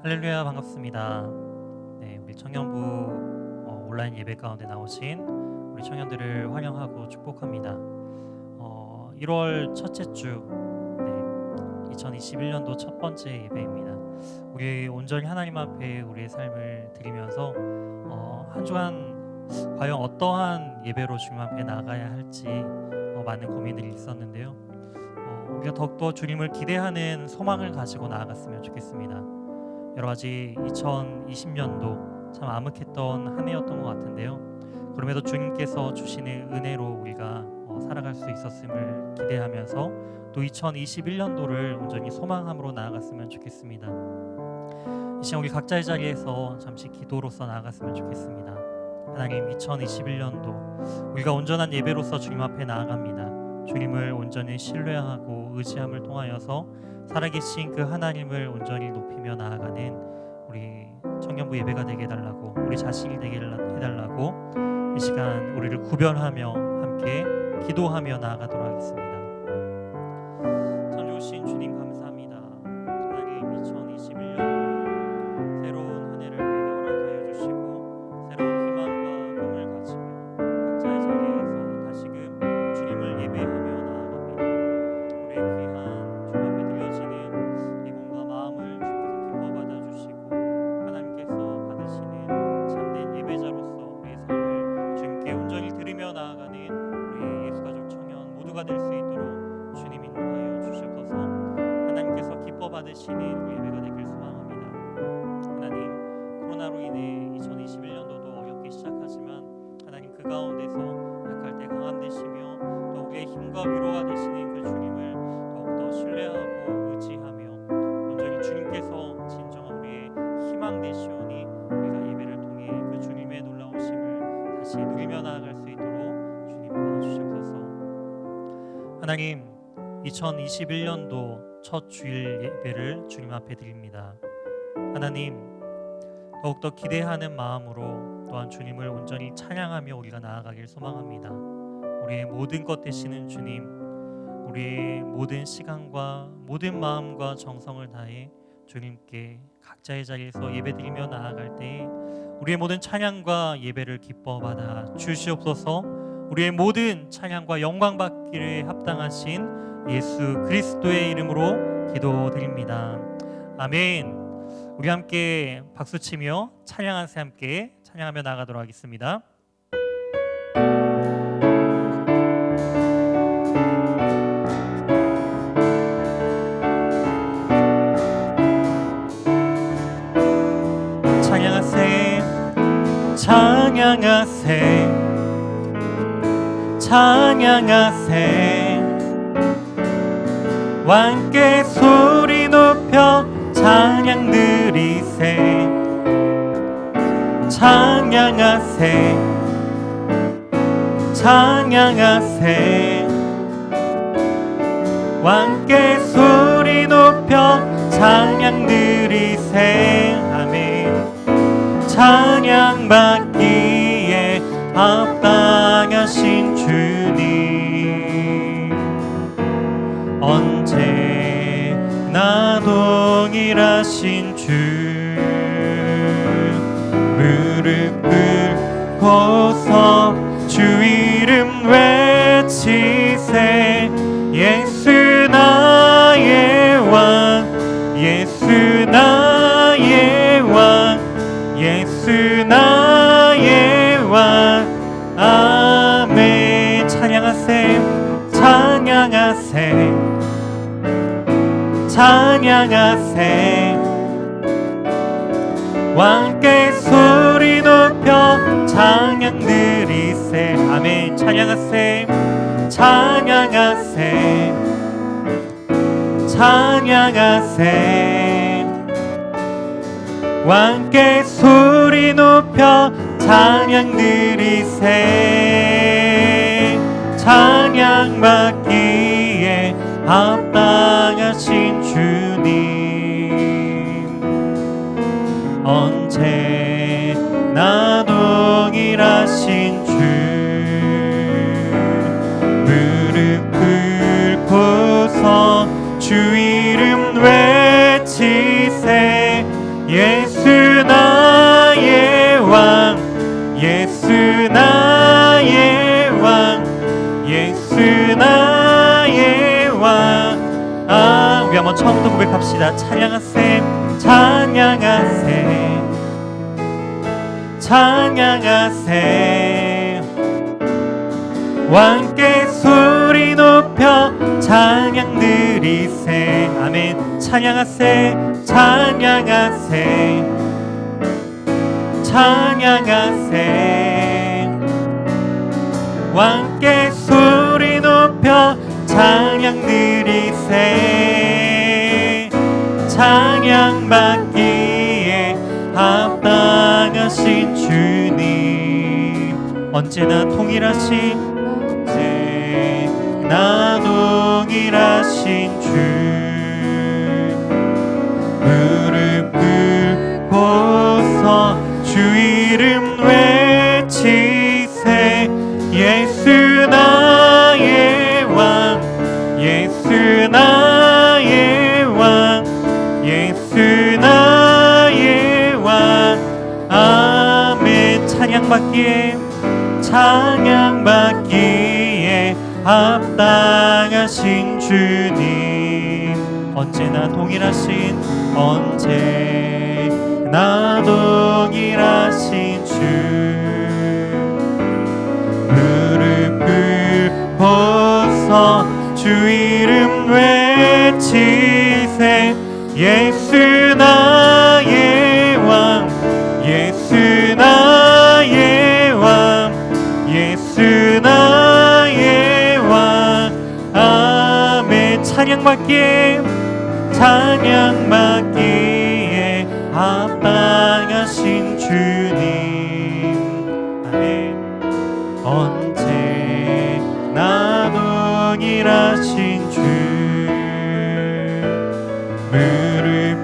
할렐루야, 반갑습니다. 네, 우리 청년부 온라인 예배 가운데 나오신 우리 청년들을 환영하고 축복합니다. 1월 첫째 주, 2021년도 첫 번째 예배입니다. 우리 온전히 하나님 앞에 우리의 삶을 드리면서 한 주간 과연 어떠한 예배로 주님 앞에 나가야 할지 많은 고민들이 있었는데요. 우리가 더욱더 주님을 기대하는 소망을 가지고 나아갔으면 좋겠습니다. 여러 가지 2020년도 참 암흑했던 한 해였던 것 같은데요. 그럼에도 주님께서 주시는 은혜로 우리가 살아갈 수 있었음을 기대하면서 또 2021년도를 온전히 소망함으로 나아갔으면 좋겠습니다. 이 시간 우리 각자의 자리에서 잠시 기도로서 나아갔으면 좋겠습니다. 하나님, 2021년도 우리가 온전한 예배로서 주님 앞에 나아갑니다. 주님을 온전히 신뢰하고 의지함을 통하여서 살아계신 그 하나님을 온전히 높이며 나아가는 우리 청년부 예배가 되게 해달라고, 우리 자신이 되게 해달라고 이 시간 우리를 구별하며 함께 기도하며 나아가도록 하겠습니다. 참 좋으신 주님 감사합니다. 하나님, 2021년도 새로운 한 해를 우리에게 허락하여 주시고 새로운 희망과 꿈을 가지며 각자의 자리에서 다시금 주님을 예배하며 나아갑니다. 우리의 귀한 주 앞에 드려지는 이 몸과 마음을 주께서 기뻐 받아주시고 하나님께서 받으시는 참된 예배자로서 우리의 삶을 주님께 온전히 드리며 나아가는 우리 예수가족 청년 모두가 될 수 있도록 주님 인도하여 주시옵소서. 하나님께서 기뻐 받으시는 우리 예배가 되길 소망합니다. 하나님, 코로나로 인해 2021년도도 어렵게 시작하지만 하나님, 그 가운데서 약할 때 강함 되시며 또 우리의 힘과 위로가 되시는 그 주님을 더욱더 신뢰하고 의지하며 온전히 주님께서 진정한 우리의 희망 되시오니 우리가 예배를 통해 그 주님의 놀라우심을 다시 누리며 나아갈 수 있도록 주님 도와주시옵소서. 하나님, 2021년도 첫 주일 예배를 주님 앞에 드립니다. 하나님, 더욱더 기대하는 마음으로 또한 주님을 온전히 찬양하며 우리가 나아가길 소망합니다. 우리의 모든 것 되시는 주님, 우리의 모든 시간과 모든 마음과 정성을 다해 주님께 각자의 자리에서 예배드리며 나아갈 때에 우리의 모든 찬양과 예배를 기뻐 받아 주시옵소서. 우리의 모든 찬양과 영광 받기를 합당하신 예수 그리스도의 이름으로 기도드립니다. 아멘. 우리 함께 박수치며 찬양하세 함께 찬양하며 나가도록 하겠습니다. 찬양하세, 찬양하세, 찬양하세, 함께 소리 높여 찬양 드리세. 찬양하세, 찬양하세, 함께 소리 높여 찬양 드리세. 아멘. 찬양 받기에 합당하신 주님, 언제나 동일하신 주, 무릎 꿇고서 주 이름 외치세. 예수 나의 왕, 예수 나의 왕, 예수 나의 왕. 아멘. 찬양하세, 찬양하세, 찬양하세, 함께 소리 높여 찬양 드리세. 아멘. 찬양하세, 찬양하세, 찬양하세, 함께 소리 높여 찬양 드리세. 찬양 받기에 합당하신 주님, 언제나 동일하신 주, 무릎 꿇고서 주 이름 외치세. 한번 처음부터 고백합시다. 찬양하세 찬양하세 찬양하세 왕께 소리 높여 찬양 드리세. 아멘. 찬양하세 찬양하세 찬양하세 왕께 소리 높여 찬양 드리세. 찬양받기에 합당하신 주님 언제나 동일하신 언제나 동일하신 주 무릎 꿇고서 주 이름 외치세. 예수 나의 왕 예수 나의 왕 예수 나의 왕. 아멘. 찬양받기에 찬양받기에 합당하신 주님 언제나 동일하신 언제나 동일하신 주 무릎 꿇고서 주 이름 외치세. 예수 나의 왕 예수 나의 왕 예수 나의 왕. 아멘. 찬양받기에 찬양받기에 합당하신 주님. 아멘. 언제나 동일하신 주 무릎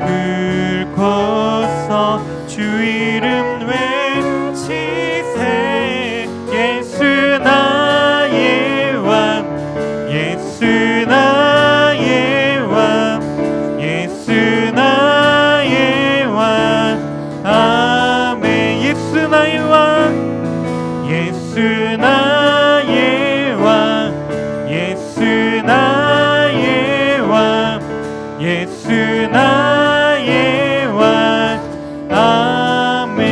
꿇고서 주 이름 외치세. 예수 나의 왕 예수 나의 왕 예수 나의 왕. 아멘. 예수 나의 왕 예수 나의 왕 예수 나의 왕 예수 나의 왕. 아멘.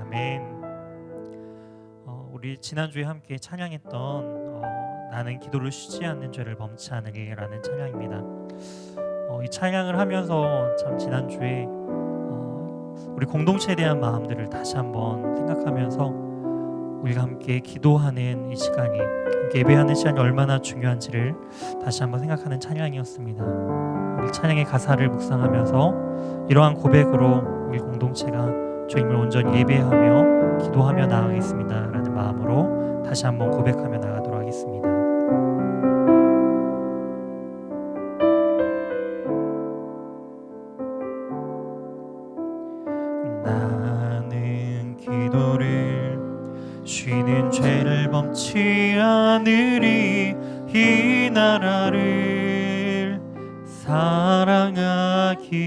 아멘. 우리 지난주에 함께 찬양했던 나는 기도를 쉬지 않는 죄를 범치 않으리라는 찬양입니다. 이 찬양을 하면서 참 지난주에 우리 공동체에 대한 마음들을 다시 한번 생각하면서 우리가 함께 기도하는 이 시간이 함께 예배하는 시간이 얼마나 중요한지를 다시 한번 생각하는 찬양이었습니다. 우리 찬양의 가사를 묵상하면서 이러한 고백으로 우리 공동체가 주님을 온전히 예배하며 기도하며 나아가겠습니다 라는 마음으로 다시 한번 고백하며 나가도록 하겠습니다. 나는 기도를 쉬는 죄를 범치 않으리 이 나라를 사랑하기에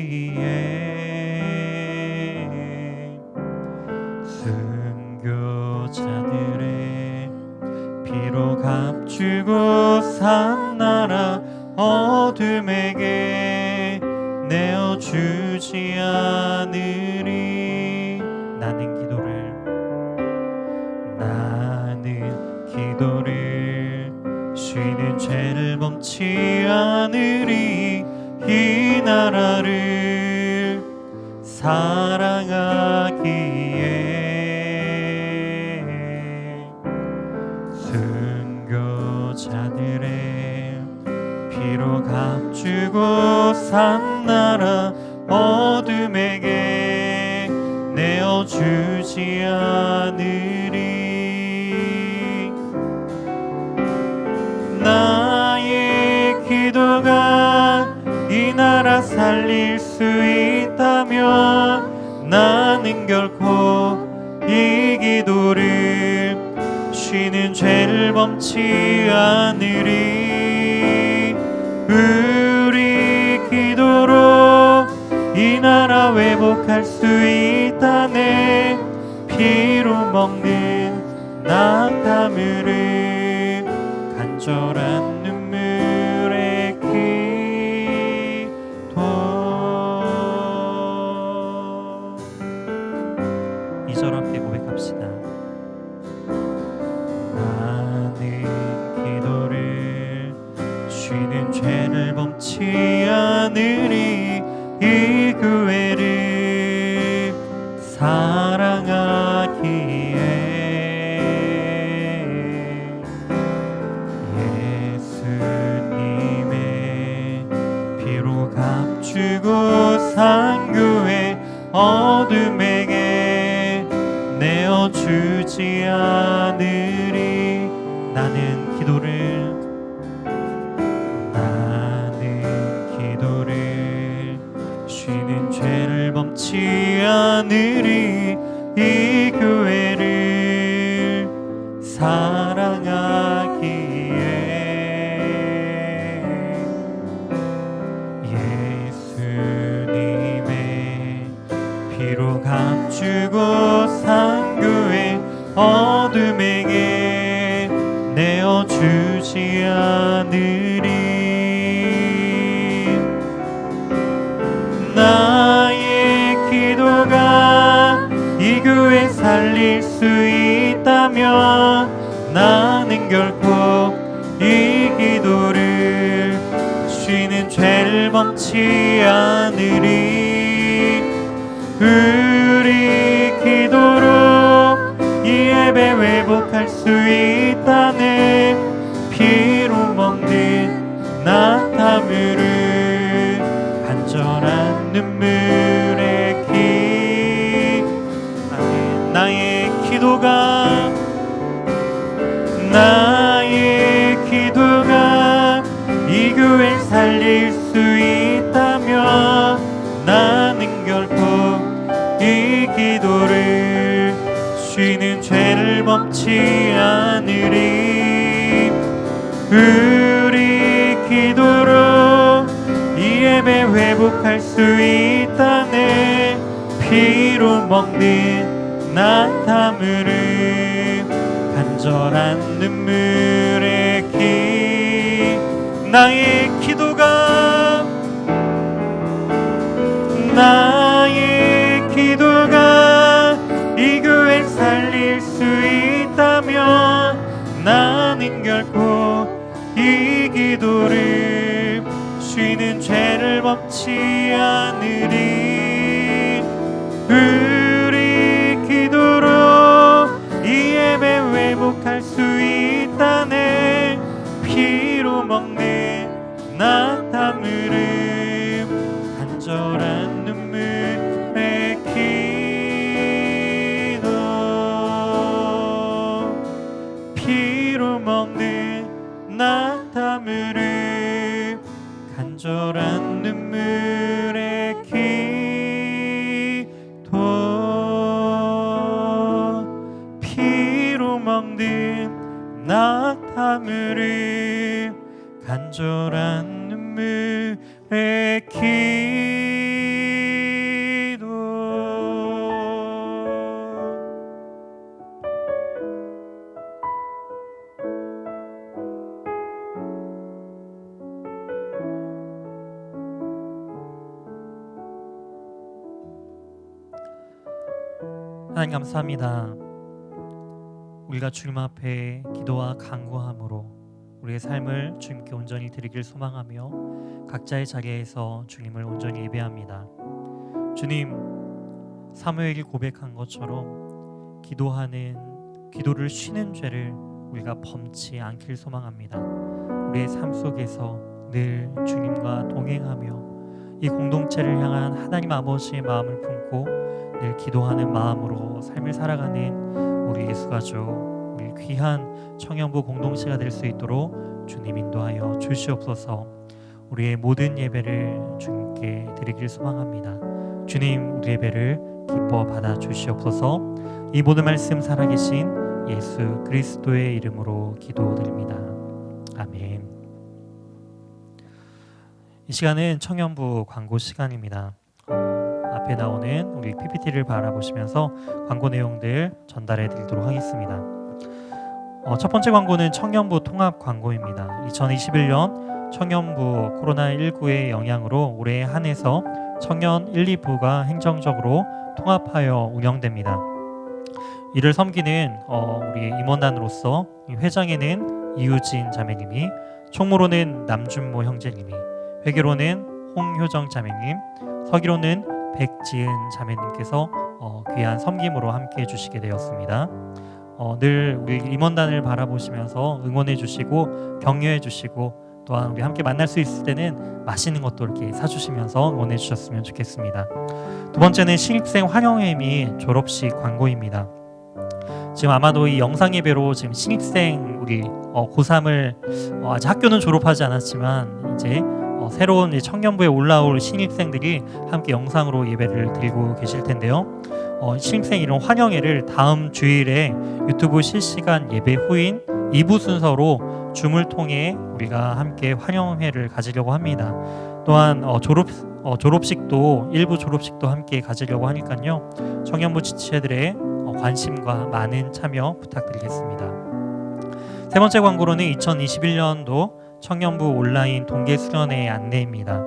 순교자들의 피로 값주고 산 나라 어둠에게 내어주지 않으리. 나는 기도를 쉬는 죄를 범치 않으리 이 나라를 사랑하기에 순교자들의 피로 값주고 산 나라 어둠에게 내어주지 않으리. 나의 기도가 이 나라 살릴 수 있다면 나는 결코 이 기도를 쉬는 죄를 범치 않으리. 우리 기도로 이 나라 회복할 수 있다네. 피로 먹는 낙타무를 간절한 내어주지 않으리. 나는 기도를 쉬는 죄를 범치 않으리. 이 교회를 사랑하기에 예수님의 피로 감추고 산 교회 어둠에게 내어주지 않으리. 나의 기도가 이 교회 살릴 수 있다면 나는 결코 이 기도를 쉬는 죄를 범치 않으리. 우리 기도로 이 예배 회복할 수 있다네. 피로 먹는 나탐으로 간절한 눈물의 기. 나의 기도가 이 교회 살릴 수 있다면 나는 결코 이 기도를 쉬는 죄를 범치 않으리. 우리 기도로 이 예배 회복할 수 있다네. 피로 먹는 나탐으로 간절한 눈물의 기. 나의 기도가 이 교회 살릴 수 있다면 나는 결코 이 기도를 쉬는 죄를 범치 않으리. 우리 기도로 이 예배 회복할 수 있다네. 피로 먹는 나탐으로 간절한 눈물의 기도. 피로 먹는 나탐으로 간절한 눈물의 기도. 피로 먹는 나탐으로 간절한 눈물의 기도. 하나님 감사합니다. 우리가 주님 앞에 기도와 간구함으로 우리의 삶을 주님께 온전히 드리길 소망하며 각자의 자리에서 주님을 온전히 예배합니다. 주님, 사무엘이 고백한 것처럼 기도를 쉬는 죄를 우리가 범치 않길 소망합니다. 우리의 삶 속에서 늘 주님과 동행하며 이 공동체를 향한 하나님 아버지의 마음을 품고 늘 기도하는 마음으로 삶을 살아가는 우리 예수가족, 우리 귀한 청년부 공동체가 될 수 있도록 주님 인도하여 주시옵소서. 우리의 모든 예배를 주님께 드리길 소망합니다. 주님, 우리 예배를 기뻐 받아 주시옵소서. 이 모든 말씀 살아계신 예수 그리스도의 이름으로 기도드립니다. 아멘. 이 시간은 청년부 광고 시간입니다. 앞에 나오는 우리 PPT를 바라보시면서 광고 내용들 전달해 드리도록 하겠습니다. 첫 번째 광고는 청년부 통합 광고입니다. 2021년 청년부 코로나19의 영향으로 올해 한해서 청년 1, 2부가 행정적으로 통합하여 운영됩니다. 이를 섬기는 우리 임원단으로서 회장에는 이유진 자매님이, 총무로는 남준모 형제님이, 회계로는 홍효정 자매님, 서기로는 백지은 자매님께서 귀한 섬김으로 함께 해주시게 되었습니다. 늘 우리 임원단을 바라보시면서 응원해 주시고 격려해 주시고, 또한 우리 함께 만날 수 있을 때는 맛있는 것도 이렇게 사주시면서 응원해 주셨으면 좋겠습니다. 두 번째는 신입생 환영회 및 졸업식 광고입니다. 지금 아마도 이 영상 예배로 지금 신입생 우리 고3을 아직 학교는 졸업하지 않았지만 이제 새로운 이 청년부에 올라올 신입생들이 함께 영상으로 예배를 드리고 계실 텐데요. 신입생 이런 환영회를 다음 주일에 유튜브 실시간 예배 후인 2부 순서로 줌을 통해 우리가 함께 환영회를 가지려고 합니다. 또한 졸업식도 일부 졸업식도 함께 가지려고 하니까요. 청년부 지체들의 관심과 많은 참여 부탁드리겠습니다. 세 번째 광고로는 2021년도 청년부 온라인 동계 수련회 안내입니다.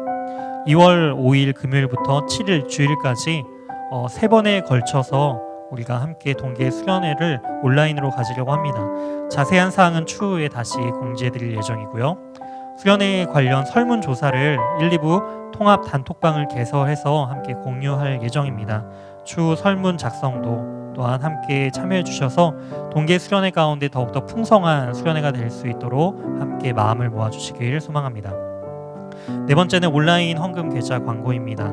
2월 5일 금요일부터 7일 주일까지 3번에 걸쳐서 우리가 함께 동계 수련회를 온라인으로 가지려고 합니다. 자세한 사항은 추후에 다시 공지해드릴 예정이고요. 수련회 관련 설문조사를 1, 2부 통합 단톡방을 개설해서 함께 공유할 예정입니다. 추후 설문 작성도 또한 함께 참여해 주셔서 동계 수련회 가운데 더욱더 풍성한 수련회가 될 수 있도록 함께 마음을 모아주시길 소망합니다. 네 번째는 온라인 헌금 계좌 광고입니다.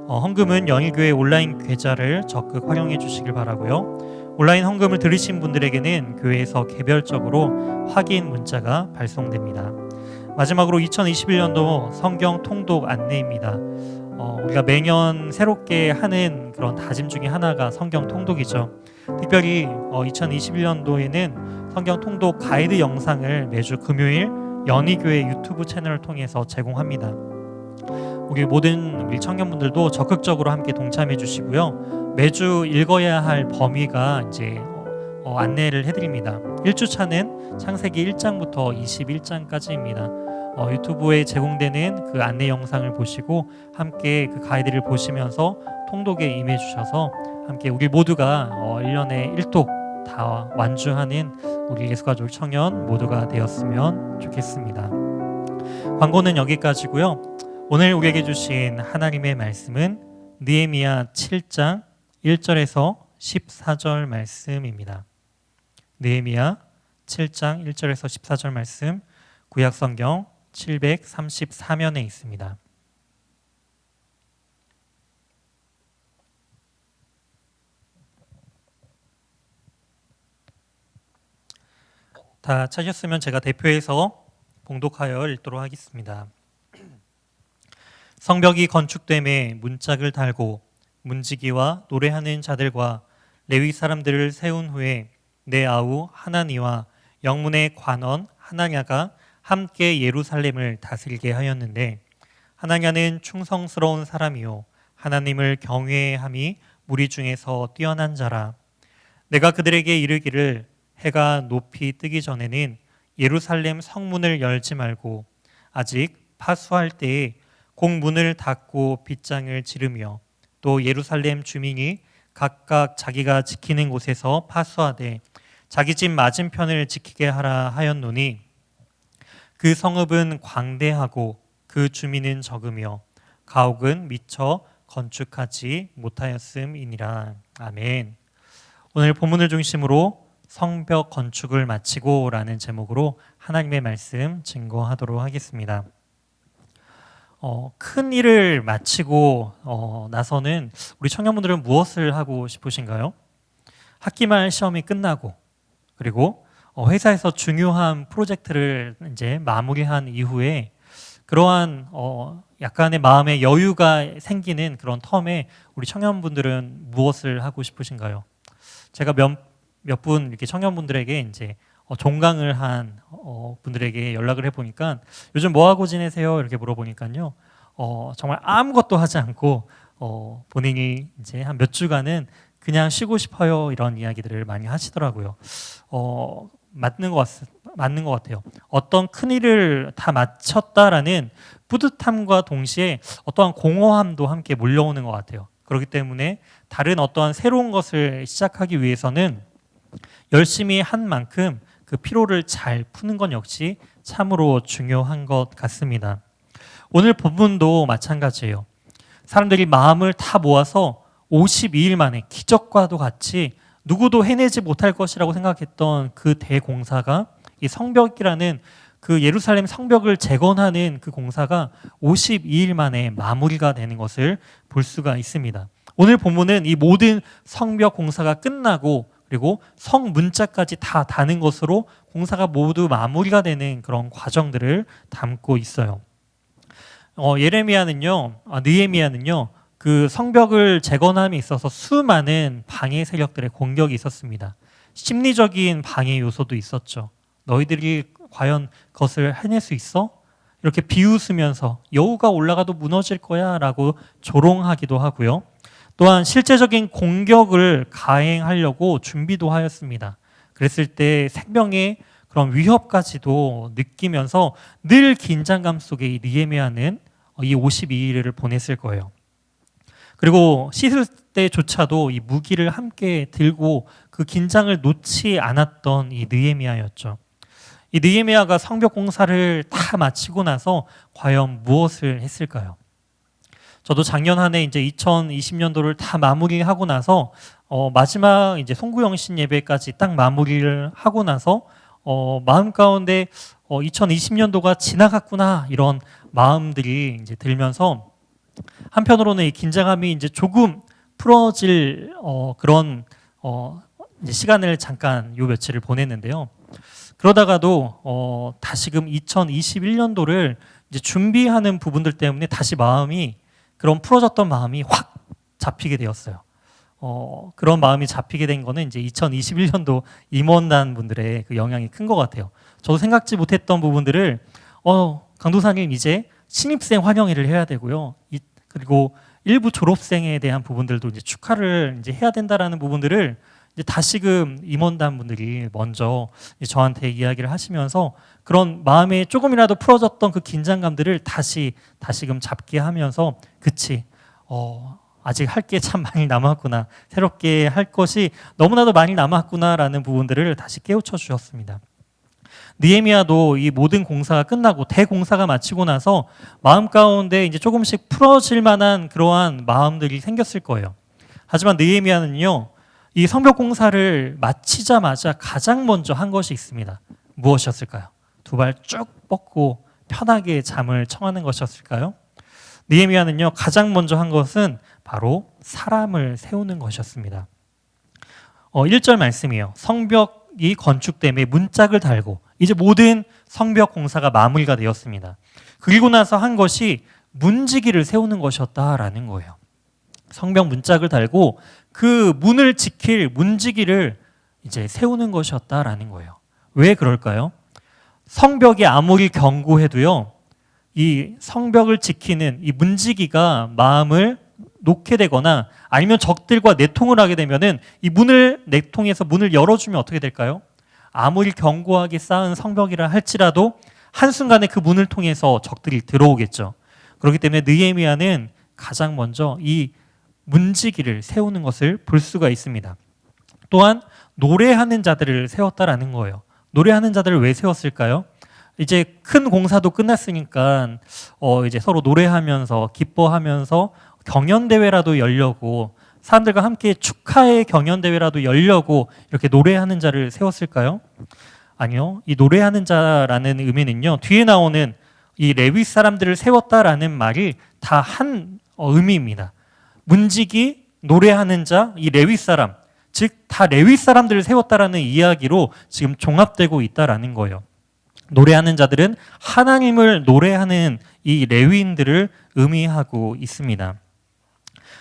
헌금은 연일교회 온라인 계좌를 적극 활용해 주시길 바라고요. 온라인 헌금을 들으신 분들에게는 교회에서 개별적으로 확인 문자가 발송됩니다. 마지막으로 2021년도 성경 통독 안내입니다. 우리가 매년 새롭게 하는 그런 다짐 중에 하나가 성경 통독이죠. 특별히 2021년도에는 성경 통독 가이드 영상을 매주 금요일 연희교회 유튜브 채널을 통해서 제공합니다. 우리 모든 우리 청년분들도 적극적으로 함께 동참해 주시고요. 매주 읽어야 할 범위가 이제 안내를 해드립니다. 1주차는 창세기 1장부터 21장까지입니다. 유튜브에 제공되는 그 안내 영상을 보시고 함께 그 가이드를 보시면서 통독에 임해 주셔서 함께 우리 모두가 1년에 1독 다 완주하는 우리 예수가족 청년 모두가 되었으면 좋겠습니다. 광고는 여기까지고요. 오늘 우리에게 주신 하나님의 말씀은 느헤미야 7장 1절에서 14절 말씀입니다. 느헤미야 7장 1절에서 14절 말씀 구약성경 734면에 있습니다. 다 찾으셨으면 제가 대표해서 봉독하여 읽도록 하겠습니다. 성벽이 건축됨에 문짝을 달고 문지기와 노래하는 자들과 레위 사람들을 세운 후에 내 아우 하나니와 영문의 관원 하나냐가 함께 예루살렘을 다스리게 하였는데 하나냐는 충성스러운 사람이요 하나님을 경외함이 무리 중에서 뛰어난 자라. 내가 그들에게 이르기를 해가 높이 뜨기 전에는 예루살렘 성문을 열지 말고 아직 파수할 때에 공문을 닫고 빗장을 지르며 또 예루살렘 주민이 각각 자기가 지키는 곳에서 파수하되 자기 집 맞은편을 지키게 하라 하였노니 그 성읍은 광대하고 그 주민은 적으며 가옥은 미처 건축하지 못하였음이니라. 아멘. 오늘 본문을 중심으로 성벽 건축을 마치고 라는 제목으로 하나님의 말씀 증거하도록 하겠습니다. 큰 일을 마치고 나서는 우리 청년분들은 무엇을 하고 싶으신가요? 학기말 시험이 끝나고 그리고 회사에서 중요한 프로젝트를 이제 마무리한 이후에 그러한 약간의 마음의 여유가 생기는 그런 텀에 우리 청년분들은 무엇을 하고 싶으신가요? 제가 몇 분 이렇게 청년분들에게 이제 종강을 한 분들에게 연락을 해보니까 요즘 뭐 하고 지내세요? 이렇게 물어보니까요. 정말 아무것도 하지 않고 본인이 이제 한 몇 주간은 그냥 쉬고 싶어요 이런 이야기들을 많이 하시더라고요. 맞는 것 같아요. 어떤 큰 일을 다 마쳤다라는 뿌듯함과 동시에 어떠한 공허함도 함께 몰려오는 것 같아요. 그렇기 때문에 다른 어떠한 새로운 것을 시작하기 위해서는 열심히 한 만큼 그 피로를 잘 푸는 건 역시 참으로 중요한 것 같습니다. 오늘 본문도 마찬가지예요. 사람들이 마음을 다 모아서 52일 만에 기적과도 같이 누구도 해내지 못할 것이라고 생각했던 그 대공사가 이 성벽이라는 그 예루살렘 성벽을 재건하는 그 공사가 52일 만에 마무리가 되는 것을 볼 수가 있습니다. 오늘 본문은 이 모든 성벽 공사가 끝나고 그리고 성문자까지 다 다는 것으로 공사가 모두 마무리가 되는 그런 과정들을 담고 있어요. 느헤미야는요, 그 성벽을 재건함에 있어서 수많은 방해 세력들의 공격이 있었습니다. 심리적인 방해 요소도 있었죠. 너희들이 과연 그것을 해낼 수 있어? 이렇게 비웃으면서 여우가 올라가도 무너질 거야 라고 조롱하기도 하고요. 또한 실제적인 공격을 가행하려고 준비도 하였습니다. 그랬을 때 생명의 그런 위협까지도 느끼면서 늘 긴장감 속에 이 느헤미야는 이 52일을 보냈을 거예요. 그리고 씻을 때조차도 이 무기를 함께 들고 그 긴장을 놓지 않았던 이 느헤미야였죠. 이 느헤미야가 성벽 공사를 다 마치고 나서 과연 무엇을 했을까요? 저도 작년 한 해 이제 2020년도를 다 마무리하고 나서 마지막 이제 송구영신 예배까지 딱 마무리를 하고 나서 마음 가운데 2020년도가 지나갔구나 이런 마음들이 이제 들면서 한편으로는 이 긴장감이 이제 조금 풀어질 그런 이제 시간을 잠깐 요 며칠을 보냈는데요. 그러다가도 다시금 2021년도를 이제 준비하는 부분들 때문에 다시 마음이 그런 풀어졌던 마음이 확 잡히게 되었어요. 그런 마음이 잡히게 된 거는 이제 2021년도 임원단 분들의 그 영향이 큰 것 같아요. 저도 생각지 못했던 부분들을 강도사님 이제 신입생 환영회를 해야 되고요. 그리고 일부 졸업생에 대한 부분들도 이제 축하를 이제 해야 된다라는 부분들을 이제 다시금 임원단 분들이 먼저 저한테 이야기를 하시면서 그런 마음에 조금이라도 풀어졌던 그 긴장감들을 다시금 잡게 하면서 그치 아직 할 게 참 많이 남았구나, 새롭게 할 것이 너무나도 많이 남았구나라는 부분들을 다시 깨우쳐 주셨습니다. 느헤미야도 이 모든 공사가 끝나고 대공사가 마치고 나서 마음 가운데 이제 조금씩 풀어질 만한 그러한 마음들이 생겼을 거예요. 하지만 느헤미야는요, 이 성벽 공사를 마치자마자 가장 먼저 한 것이 있습니다. 무엇이었을까요? 두 발 쭉 뻗고 편하게 잠을 청하는 것이었을까요? 느헤미야는요, 가장 먼저 한 것은 바로 사람을 세우는 것이었습니다. 1절 말씀이에요. 성벽이 건축됨에 문짝을 달고 이제 모든 성벽 공사가 마무리가 되었습니다. 그리고 나서 한 것이 문지기를 세우는 것이었다라는 거예요. 성벽 문짝을 달고 그 문을 지킬 문지기를 이제 세우는 것이었다라는 거예요. 왜 그럴까요? 성벽이 아무리 견고해도요, 이 성벽을 지키는 이 문지기가 마음을 놓게 되거나 아니면 적들과 내통을 하게 되면은 이 내통해서 문을 열어주면 어떻게 될까요? 아무리 견고하게 쌓은 성벽이라 할지라도 한순간에 그 문을 통해서 적들이 들어오겠죠. 그렇기 때문에 느헤미야는 가장 먼저 이 문지기를 세우는 것을 볼 수가 있습니다. 또한 노래하는 자들을 세웠다라는 거예요. 노래하는 자들을 왜 세웠을까요? 이제 큰 공사도 끝났으니까 이제 서로 노래하면서 기뻐하면서 경연대회라도 열려고, 사람들과 함께 축하의 경연대회라도 열려고 이렇게 노래하는 자를 세웠을까요? 아니요. 이 노래하는 자라는 의미는요, 뒤에 나오는 이 레위 사람들을 세웠다라는 말이 다 한 의미입니다. 문지기, 노래하는 자, 이 레위 사람, 즉 다 레위 사람들을 세웠다라는 이야기로 지금 종합되고 있다라는 거예요. 노래하는 자들은 하나님을 노래하는 이 레위인들을 의미하고 있습니다.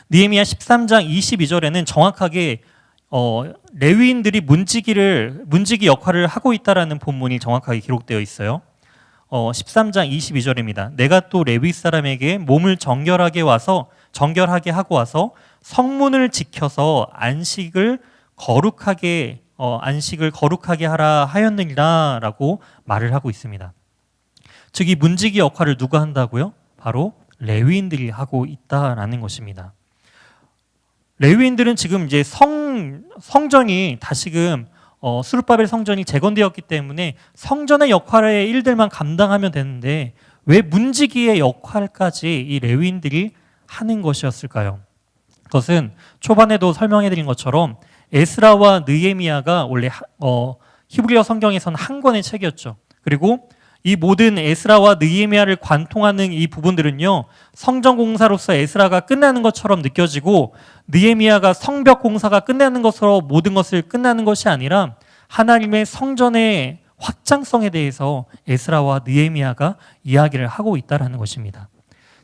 느헤미야 13장 22절에는 정확하게 레위인들이 문지기 역할을 하고 있다라는 본문이 정확하게 기록되어 있어요. 13장 22절입니다. 내가 또 레위 사람에게 몸을 정결하게 하고 와서 성문을 지켜서 안식을 거룩하게 하라 하였느니라라고 말을 하고 있습니다. 즉 이 문지기 역할을 누가 한다고요? 바로 레위인들이 하고 있다라는 것입니다. 레위인들은 지금 이제 성전이 다시금 스룹바벨 성전이 재건되었기 때문에 성전의 역할의 일들만 감당하면 되는데 왜 문지기의 역할까지 이 레위인들이 하는 것이었을까요? 그것은 초반에도 설명해드린 것처럼 에스라와 느헤미야가 원래 히브리어 성경에서는 한 권의 책이었죠. 그리고 이 모든 에스라와 느헤미야를 관통하는 이 부분들은요, 성전 공사로서 에스라가 끝나는 것처럼 느껴지고 느헤미야가 성벽 공사가 끝나는 것으로 모든 것을 끝나는 것이 아니라 하나님의 성전의 확장성에 대해서 에스라와 느헤미야가 이야기를 하고 있다는 것입니다.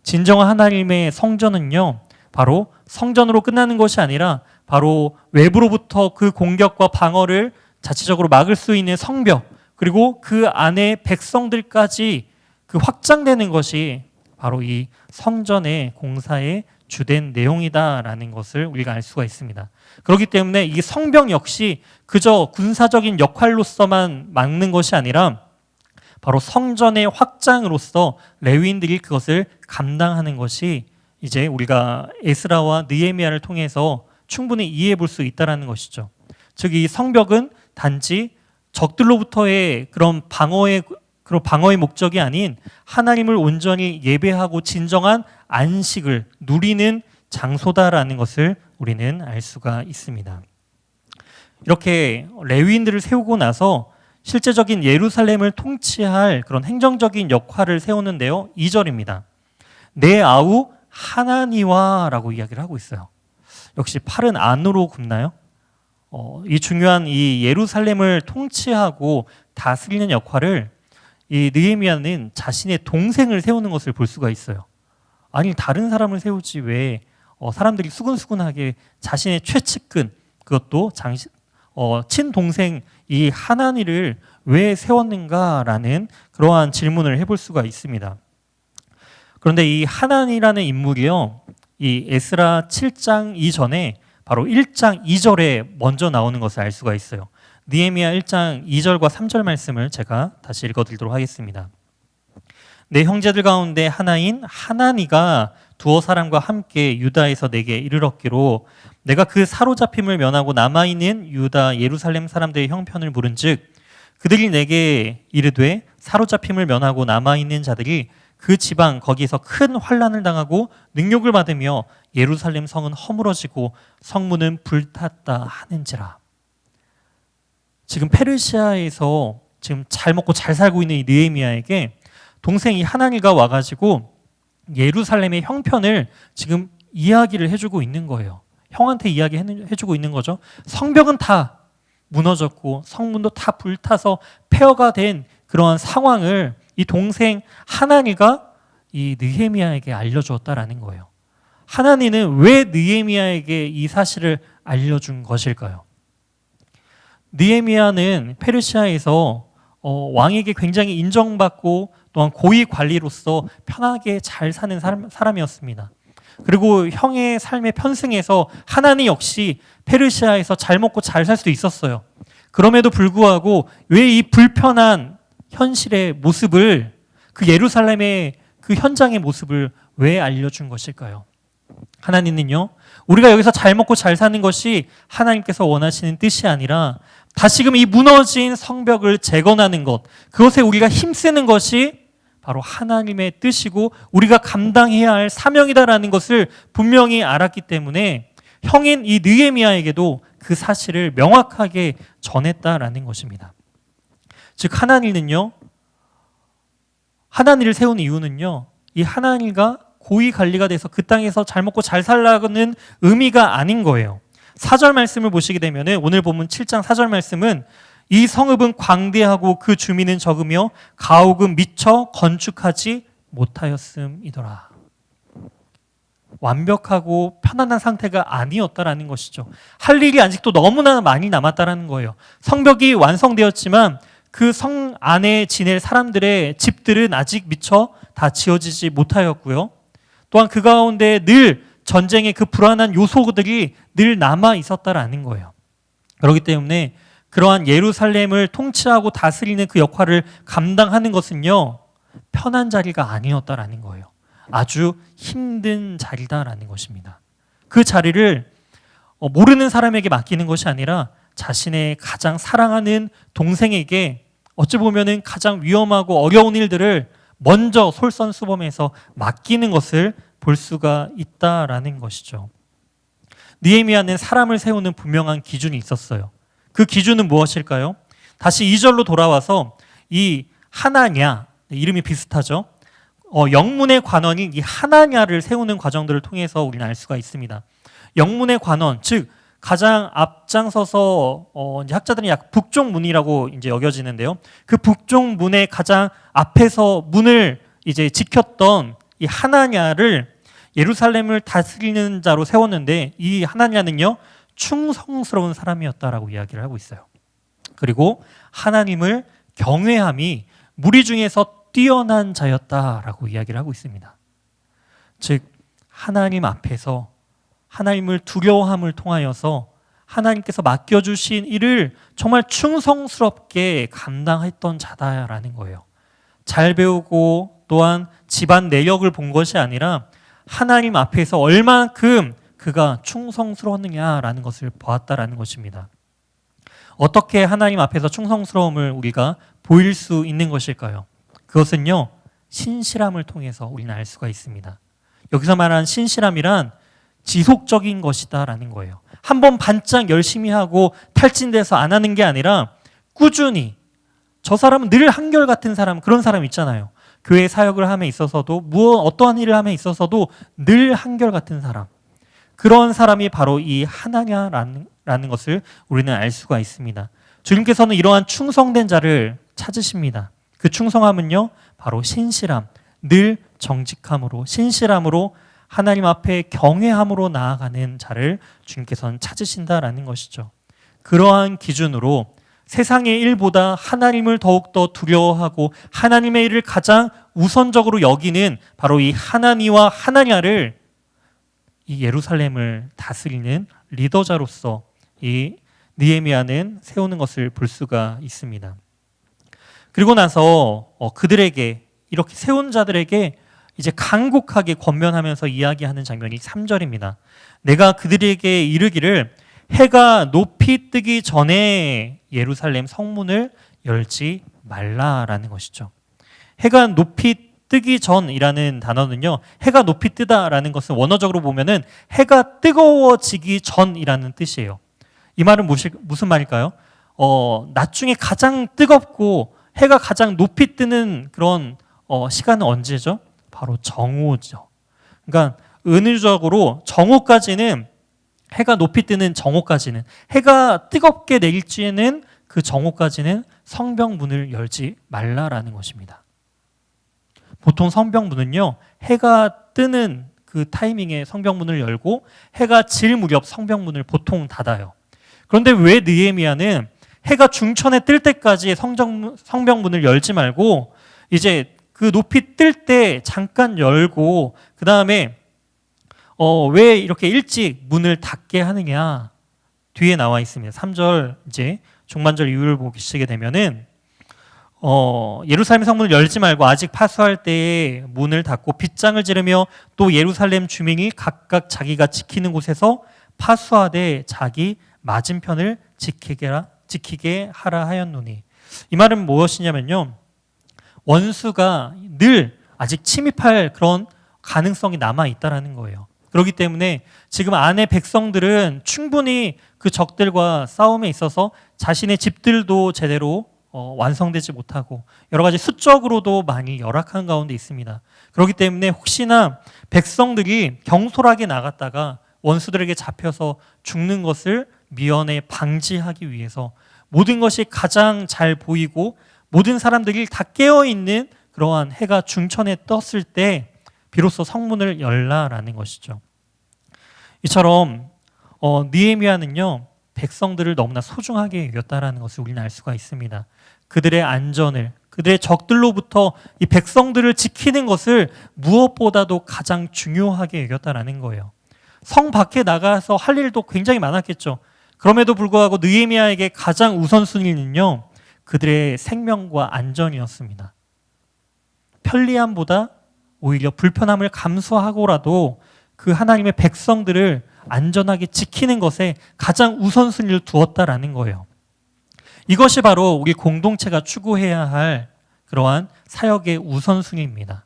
진정한 하나님의 성전은요, 바로 성전으로 끝나는 것이 아니라 바로 외부로부터 그 공격과 방어를 자체적으로 막을 수 있는 성벽, 그리고 그 안에 백성들까지 그 확장되는 것이 바로 이 성전의 공사의 주된 내용이다라는 것을 우리가 알 수가 있습니다. 그렇기 때문에 이 성벽 역시 그저 군사적인 역할로서만 막는 것이 아니라 바로 성전의 확장으로서 레위인들이 그것을 감당하는 것이 이제 우리가 에스라와 느헤미야를 통해서 충분히 이해해 볼 수 있다는 것이죠. 즉 이 성벽은 단지 적들로부터의 그런 방어의 목적이 아닌 하나님을 온전히 예배하고 진정한 안식을 누리는 장소다라는 것을 우리는 알 수가 있습니다. 이렇게 레위인들을 세우고 나서 실제적인 예루살렘을 통치할 그런 행정적인 역할을 세우는데요. 2절입니다. 내 아우 하나니와라고 이야기를 하고 있어요. 역시 팔은 안으로 굽나요? 이 중요한 이 예루살렘을 통치하고 다스리는 역할을 이 느헤미야는 자신의 동생을 세우는 것을 볼 수가 있어요. 아니 다른 사람을 세우지 왜 사람들이 수근수근하게 자신의 최측근 그것도 친동생 이 하나니를 왜 세웠는가라는 그러한 질문을 해볼 수가 있습니다. 그런데 이 하나니라는 인물이요, 이 에스라 7장 이전에 바로 1장 2절에 먼저 나오는 것을 알 수가 있어요. 느헤미야 1장 2절과 3절 말씀을 제가 다시 읽어드리도록 하겠습니다. 내 형제들 가운데 하나인 하나니가 두어 사람과 함께 유다에서 내게 이르렀기로 내가 그 사로잡힘을 면하고 남아있는 유다 예루살렘 사람들의 형편을 물은즉 그들이 내게 이르되 사로잡힘을 면하고 남아있는 자들이 그 지방 거기에서 큰 환난을 당하고 능욕을 받으며 예루살렘 성은 허물어지고 성문은 불탔다 하는지라. 지금 페르시아에서 지금 잘 먹고 잘 살고 있는 이 느헤미야에게 동생이 하나니가 와가지고 예루살렘의 형편을 지금 이야기를 해주고 있는 거예요. 형한테 이야기해주고 있는 거죠. 성벽은 다 무너졌고 성문도 다 불타서 폐허가 된 그러한 상황을 이 동생 하나니가 이 느헤미야에게 알려주었다라는 거예요. 하나니는 왜 느헤미야에게 이 사실을 알려준 것일까요? 느헤미야는 페르시아에서 왕에게 굉장히 인정받고 또한 고위 관리로서 편하게 잘 사는 사람이었습니다. 그리고 형의 삶에 편승해서 하나니 역시 페르시아에서 잘 먹고 잘 살 수 있었어요. 그럼에도 불구하고 왜 이 불편한 현실의 모습을, 그 예루살렘의 그 현장의 모습을 왜 알려준 것일까요? 하나님은요, 우리가 여기서 잘 먹고 잘 사는 것이 하나님께서 원하시는 뜻이 아니라 다시금 이 무너진 성벽을 재건하는 것, 그것에 우리가 힘쓰는 것이 바로 하나님의 뜻이고 우리가 감당해야 할 사명이다라는 것을 분명히 알았기 때문에 형인 이 느헤미야에게도 그 사실을 명확하게 전했다라는 것입니다. 즉 하나니를 세운 이유는요, 이 하나니가 고위 관리가 돼서 그 땅에서 잘 먹고 잘 살라는 의미가 아닌 거예요. 4절 말씀을 보시게 되면 오늘 본문 7장 4절 말씀은 이 성읍은 광대하고 그 주민은 적으며 가옥은 미처 건축하지 못하였음이더라. 완벽하고 편안한 상태가 아니었다라는 것이죠. 할 일이 아직도 너무나 많이 남았다라는 거예요. 성벽이 완성되었지만 그 성 안에 지낼 사람들의 집들은 아직 미처 다 지어지지 못하였고요. 또한 그 가운데 늘 전쟁의 그 불안한 요소들이 늘 남아 있었다라는 거예요. 그렇기 때문에 그러한 예루살렘을 통치하고 다스리는 그 역할을 감당하는 것은요, 편한 자리가 아니었다라는 거예요. 아주 힘든 자리다라는 것입니다. 그 자리를 모르는 사람에게 맡기는 것이 아니라 자신의 가장 사랑하는 동생에게 어찌 보면은 가장 위험하고 어려운 일들을 먼저 솔선수범해서 맡기는 것을 볼 수가 있다라는 것이죠. 느헤미야는 사람을 세우는 분명한 기준이 있었어요. 그 기준은 무엇일까요? 다시 2절로 돌아와서 이 하나냐, 이름이 비슷하죠. 영문의 관원인 이 하나냐를 세우는 과정들을 통해서 우리는 알 수가 있습니다. 영문의 관원, 즉 가장 앞장서서 이제 학자들은 약 북쪽문이라고 이제 여겨지는데요. 그 북쪽문의 가장 앞에서 문을 이제 지켰던 이 하나냐를 예루살렘을 다스리는 자로 세웠는데, 이 하나냐는요 충성스러운 사람이었다라고 이야기를 하고 있어요. 그리고 하나님을 경외함이 무리 중에서 뛰어난 자였다라고 이야기를 하고 있습니다. 즉 하나님 앞에서 하나님을 두려워함을 통하여서 하나님께서 맡겨주신 일을 정말 충성스럽게 감당했던 자다라는 거예요. 잘 배우고 또한 집안 내력을 본 것이 아니라 하나님 앞에서 얼만큼 그가 충성스러웠느냐라는 것을 보았다라는 것입니다. 어떻게 하나님 앞에서 충성스러움을 우리가 보일 수 있는 것일까요? 그것은요, 신실함을 통해서 우리는 알 수가 있습니다. 여기서 말하는 신실함이란 지속적인 것이다라는 거예요. 한번 반짝 열심히 하고 탈진돼서 안 하는 게 아니라 꾸준히, 저 사람은 늘 한결같은 사람, 그런 사람 있잖아요. 교회 사역을 함에 있어서도 어떠한 일을 함에 있어서도 늘 한결같은 사람, 그런 사람이 바로 이 하나냐라는 것을 우리는 알 수가 있습니다. 주님께서는 이러한 충성된 자를 찾으십니다. 그 충성함은요 바로 신실함, 늘 정직함으로, 신실함으로 하나님 앞에 경외함으로 나아가는 자를 주님께서는 찾으신다라는 것이죠. 그러한 기준으로 세상의 일보다 하나님을 더욱더 두려워하고 하나님의 일을 가장 우선적으로 여기는 바로 이 하나니와 하나냐를 이 예루살렘을 다스리는 리더자로서 이 느헤미야는 세우는 것을 볼 수가 있습니다. 그리고 나서 그들에게, 이렇게 세운 자들에게 이제 간곡하게 권면하면서 이야기하는 장면이 3절입니다. 내가 그들에게 이르기를 해가 높이 뜨기 전에 예루살렘 성문을 열지 말라라는 것이죠. 해가 높이 뜨기 전이라는 단어는요, 해가 높이 뜨다라는 것은 원어적으로 보면은 해가 뜨거워지기 전이라는 뜻이에요. 이 말은 무슨 말일까요? 낮 중에 가장 뜨겁고 해가 가장 높이 뜨는 그런 시간은 언제죠? 바로 정오죠. 그러니까 은유적으로 정오까지는, 해가 높이 뜨는 정오까지는, 해가 뜨겁게 내릴지에는 그 정오까지는 성벽문을 열지 말라라는 것입니다. 보통 성벽문은요, 해가 뜨는 그 타이밍에 성벽문을 열고 해가 질 무렵 성벽문을 보통 닫아요. 그런데 왜 느헤미야는 해가 중천에 뜰 때까지 성벽문을 열지 말고 이제 그 높이 뜰 때 잠깐 열고 그 다음에 왜 이렇게 일찍 문을 닫게 하느냐, 뒤에 나와 있습니다. 3절 이제 종반절 이유를 보시게 되면은 예루살렘 성문을 열지 말고 아직 파수할 때에 문을 닫고 빗장을 지르며 또 예루살렘 주민이 각각 자기가 지키는 곳에서 파수하되 자기 맞은편을 지키게 하라 하였노니. 이 말은 무엇이냐면요, 원수가 늘 아직 침입할 그런 가능성이 남아 있다라는 거예요. 그렇기 때문에 지금 안의 백성들은 충분히 그 적들과 싸움에 있어서 자신의 집들도 제대로 완성되지 못하고 여러 가지 수적으로도 많이 열악한 가운데 있습니다. 그렇기 때문에 혹시나 백성들이 경솔하게 나갔다가 원수들에게 잡혀서 죽는 것을 미연에 방지하기 위해서 모든 것이 가장 잘 보이고 모든 사람들이 다 깨어있는 그러한 해가 중천에 떴을 때 비로소 성문을 열라라는 것이죠. 이처럼 느헤미야는요, 백성들을 너무나 소중하게 여겼다라는 것을 우리는 알 수가 있습니다. 그들의 안전을, 그들의 적들로부터 이 백성들을 지키는 것을 무엇보다도 가장 중요하게 여겼다라는 거예요. 성 밖에 나가서 할 일도 굉장히 많았겠죠. 그럼에도 불구하고 느헤미야에게 가장 우선순위는요, 그들의 생명과 안전이었습니다. 편리함보다 오히려 불편함을 감수하고라도 그 하나님의 백성들을 안전하게 지키는 것에 가장 우선순위를 두었다라는 거예요. 이것이 바로 우리 공동체가 추구해야 할 그러한 사역의 우선순위입니다.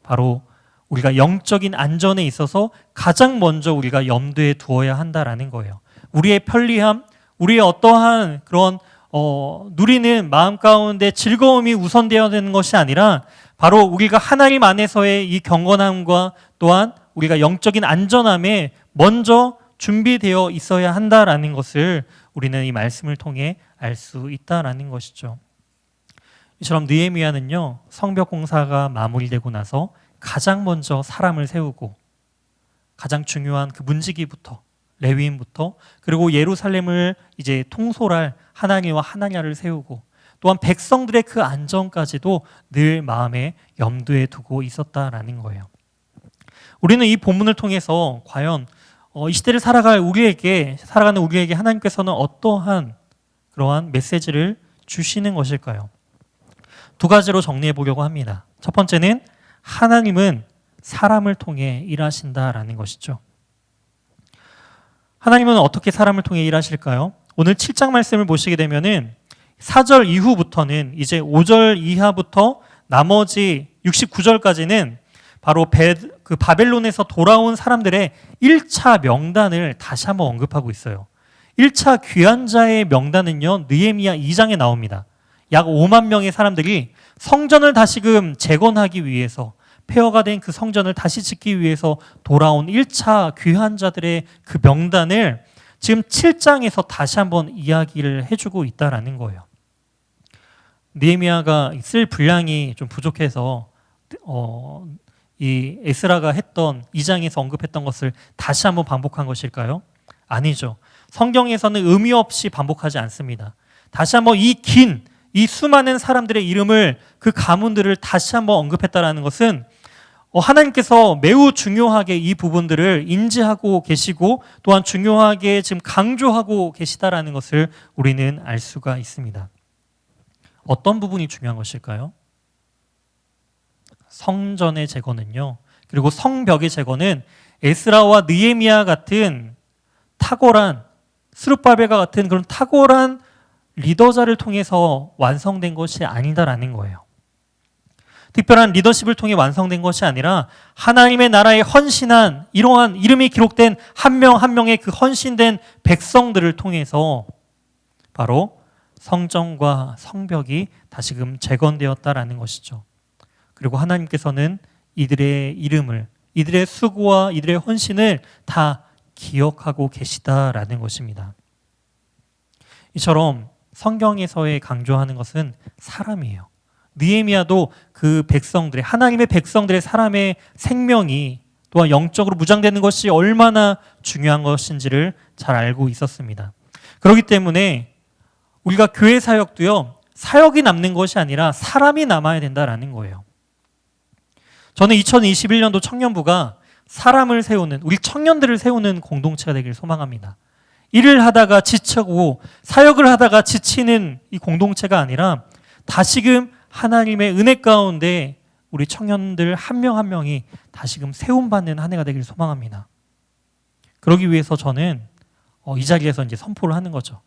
바로 우리가 영적인 안전에 있어서 가장 먼저 우리가 염두에 두어야 한다라는 거예요. 우리의 편리함, 우리의 어떠한 그런 누리는 마음 가운데 즐거움이 우선되어야 되는 것이 아니라 바로 우리가 하나님 안에서의 이 경건함과 또한 우리가 영적인 안전함에 먼저 준비되어 있어야 한다라는 것을 우리는 이 말씀을 통해 알 수 있다라는 것이죠. 이처럼 느헤미야는요, 성벽 공사가 마무리되고 나서 가장 먼저 사람을 세우고 가장 중요한 그 문지기부터 레위인부터 그리고 예루살렘을 이제 통솔할 하나니와 하나냐를 세우고 또한 백성들의 그 안전까지도 늘 마음에 염두에 두고 있었다라는 거예요. 우리는 이 본문을 통해서 과연 이 시대를 살아가는 우리에게 하나님께서는 어떠한 그러한 메시지를 주시는 것일까요? 두 가지로 정리해 보려고 합니다. 첫 번째는 하나님은 사람을 통해 일하신다라는 것이죠. 하나님은 어떻게 사람을 통해 일하실까요? 오늘 7장 말씀을 보시게 되면은 4절 이후부터는 이제 5절 이하부터 나머지 69절까지는 바로 그 바벨론에서 돌아온 사람들의 1차 명단을 다시 한번 언급하고 있어요. 1차 귀환자의 명단은요, 느헤미야 2장에 나옵니다. 약 5만 명의 사람들이 성전을 다시금 재건하기 위해서 폐허가 된 그 성전을 다시 짓기 위해서 돌아온 1차 귀환자들의 그 명단을 지금 7장에서 다시 한번 이야기를 해주고 있다라는 거예요. 느헤미야가 쓸 분량이 좀 부족해서 이 에스라가 했던 2장에서 언급했던 것을 다시 한번 반복한 것일까요? 아니죠. 성경에서는 의미 없이 반복하지 않습니다. 다시 한번 이 수많은 사람들의 이름을 그 가문들을 다시 한번 언급했다라는 것은 하나님께서 매우 중요하게 이 부분들을 인지하고 계시고 또한 중요하게 지금 강조하고 계시다라는 것을 우리는 알 수가 있습니다. 어떤 부분이 중요한 것일까요? 성전의 재건은요, 그리고 성벽의 재건은 에스라와 느헤미야 같은 탁월한 스룹바벨과 같은 그런 탁월한 리더자를 통해서 완성된 것이 아니다라는 거예요. 특별한 리더십을 통해 완성된 것이 아니라 하나님의 나라에 헌신한 이러한 이름이 기록된 한 명 한 명의 그 헌신된 백성들을 통해서 바로 성전과 성벽이 다시금 재건되었다라는 것이죠. 그리고 하나님께서는 이들의 이름을, 이들의 수고와 이들의 헌신을 다 기억하고 계시다라는 것입니다. 이처럼 성경에서의 강조하는 것은 사람이에요. 느헤미야도 그 백성들의, 하나님의 백성들의 사람의 생명이 또한 영적으로 무장되는 것이 얼마나 중요한 것인지를 잘 알고 있었습니다. 그렇기 때문에 우리가 교회 사역도요, 사역이 남는 것이 아니라 사람이 남아야 된다라는 거예요. 저는 2021년도 청년부가 사람을 세우는, 우리 청년들을 세우는 공동체가 되기를 소망합니다. 일을 하다가 지치고 사역을 하다가 지치는 이 공동체가 아니라 다시금 하나님의 은혜 가운데 우리 청년들 한 명 한 명이 다시금 세움받는 한 해가 되기를 소망합니다. 그러기 위해서 저는 이 자리에서 이제 선포를 하는 거죠.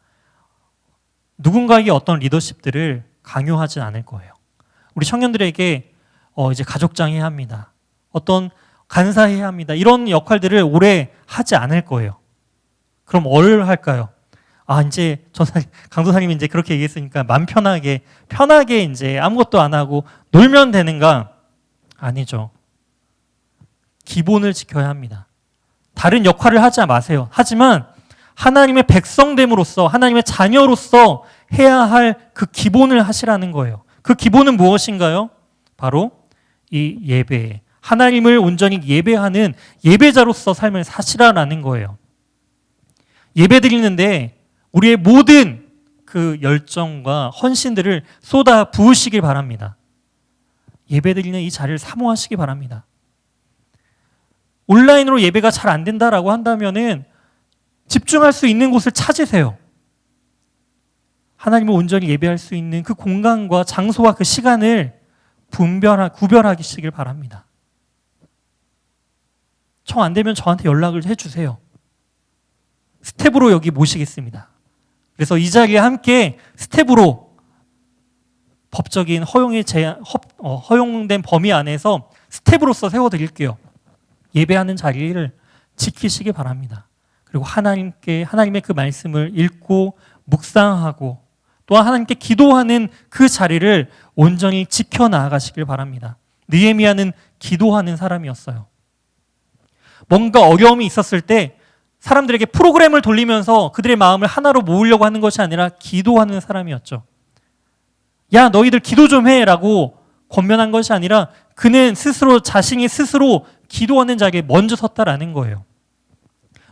누군가에게 어떤 리더십들을 강요하지 않을 거예요. 우리 청년들에게 이제 가족장해야 합니다. 어떤 간사해야 합니다. 이런 역할들을 오래 하지 않을 거예요. 그럼 뭘 할까요? 이제 강도사님이 이제 그렇게 얘기했으니까 마음 편하게 이제 아무것도 안 하고 놀면 되는가? 아니죠. 기본을 지켜야 합니다. 다른 역할을 하지 마세요. 하지만 하나님의 백성됨으로써, 하나님의 자녀로서 해야 할 그 기본을 하시라는 거예요. 그 기본은 무엇인가요? 바로 이 예배, 하나님을 온전히 예배하는 예배자로서 삶을 사시라는 거예요. 예배 드리는데 우리의 모든 그 열정과 헌신들을 쏟아 부으시길 바랍니다. 예배 드리는 이 자리를 사모하시기 바랍니다. 온라인으로 예배가 잘 안 된다라고 한다면은 집중할 수 있는 곳을 찾으세요. 하나님을 온전히 예배할 수 있는 그 공간과 장소와 그 시간을 구별하시길 바랍니다. 정 안 되면 저한테 연락을 해주세요. 스텝으로 여기 모시겠습니다. 그래서 이 자리에 함께 스텝으로 법적인 허용된 범위 안에서 스텝으로서 세워드릴게요. 예배하는 자리를 지키시기 바랍니다. 그리고 하나님의 그 말씀을 읽고 묵상하고 또한 하나님께 기도하는 그 자리를 온전히 지켜나가시길 바랍니다. 느헤미야는 기도하는 사람이었어요. 뭔가 어려움이 있었을 때 사람들에게 프로그램을 돌리면서 그들의 마음을 하나로 모으려고 하는 것이 아니라 기도하는 사람이었죠. 야, 너희들 기도 좀 해라고 권면한 것이 아니라 그는 스스로, 자신이 스스로 기도하는 자리에 먼저 섰다라는 거예요.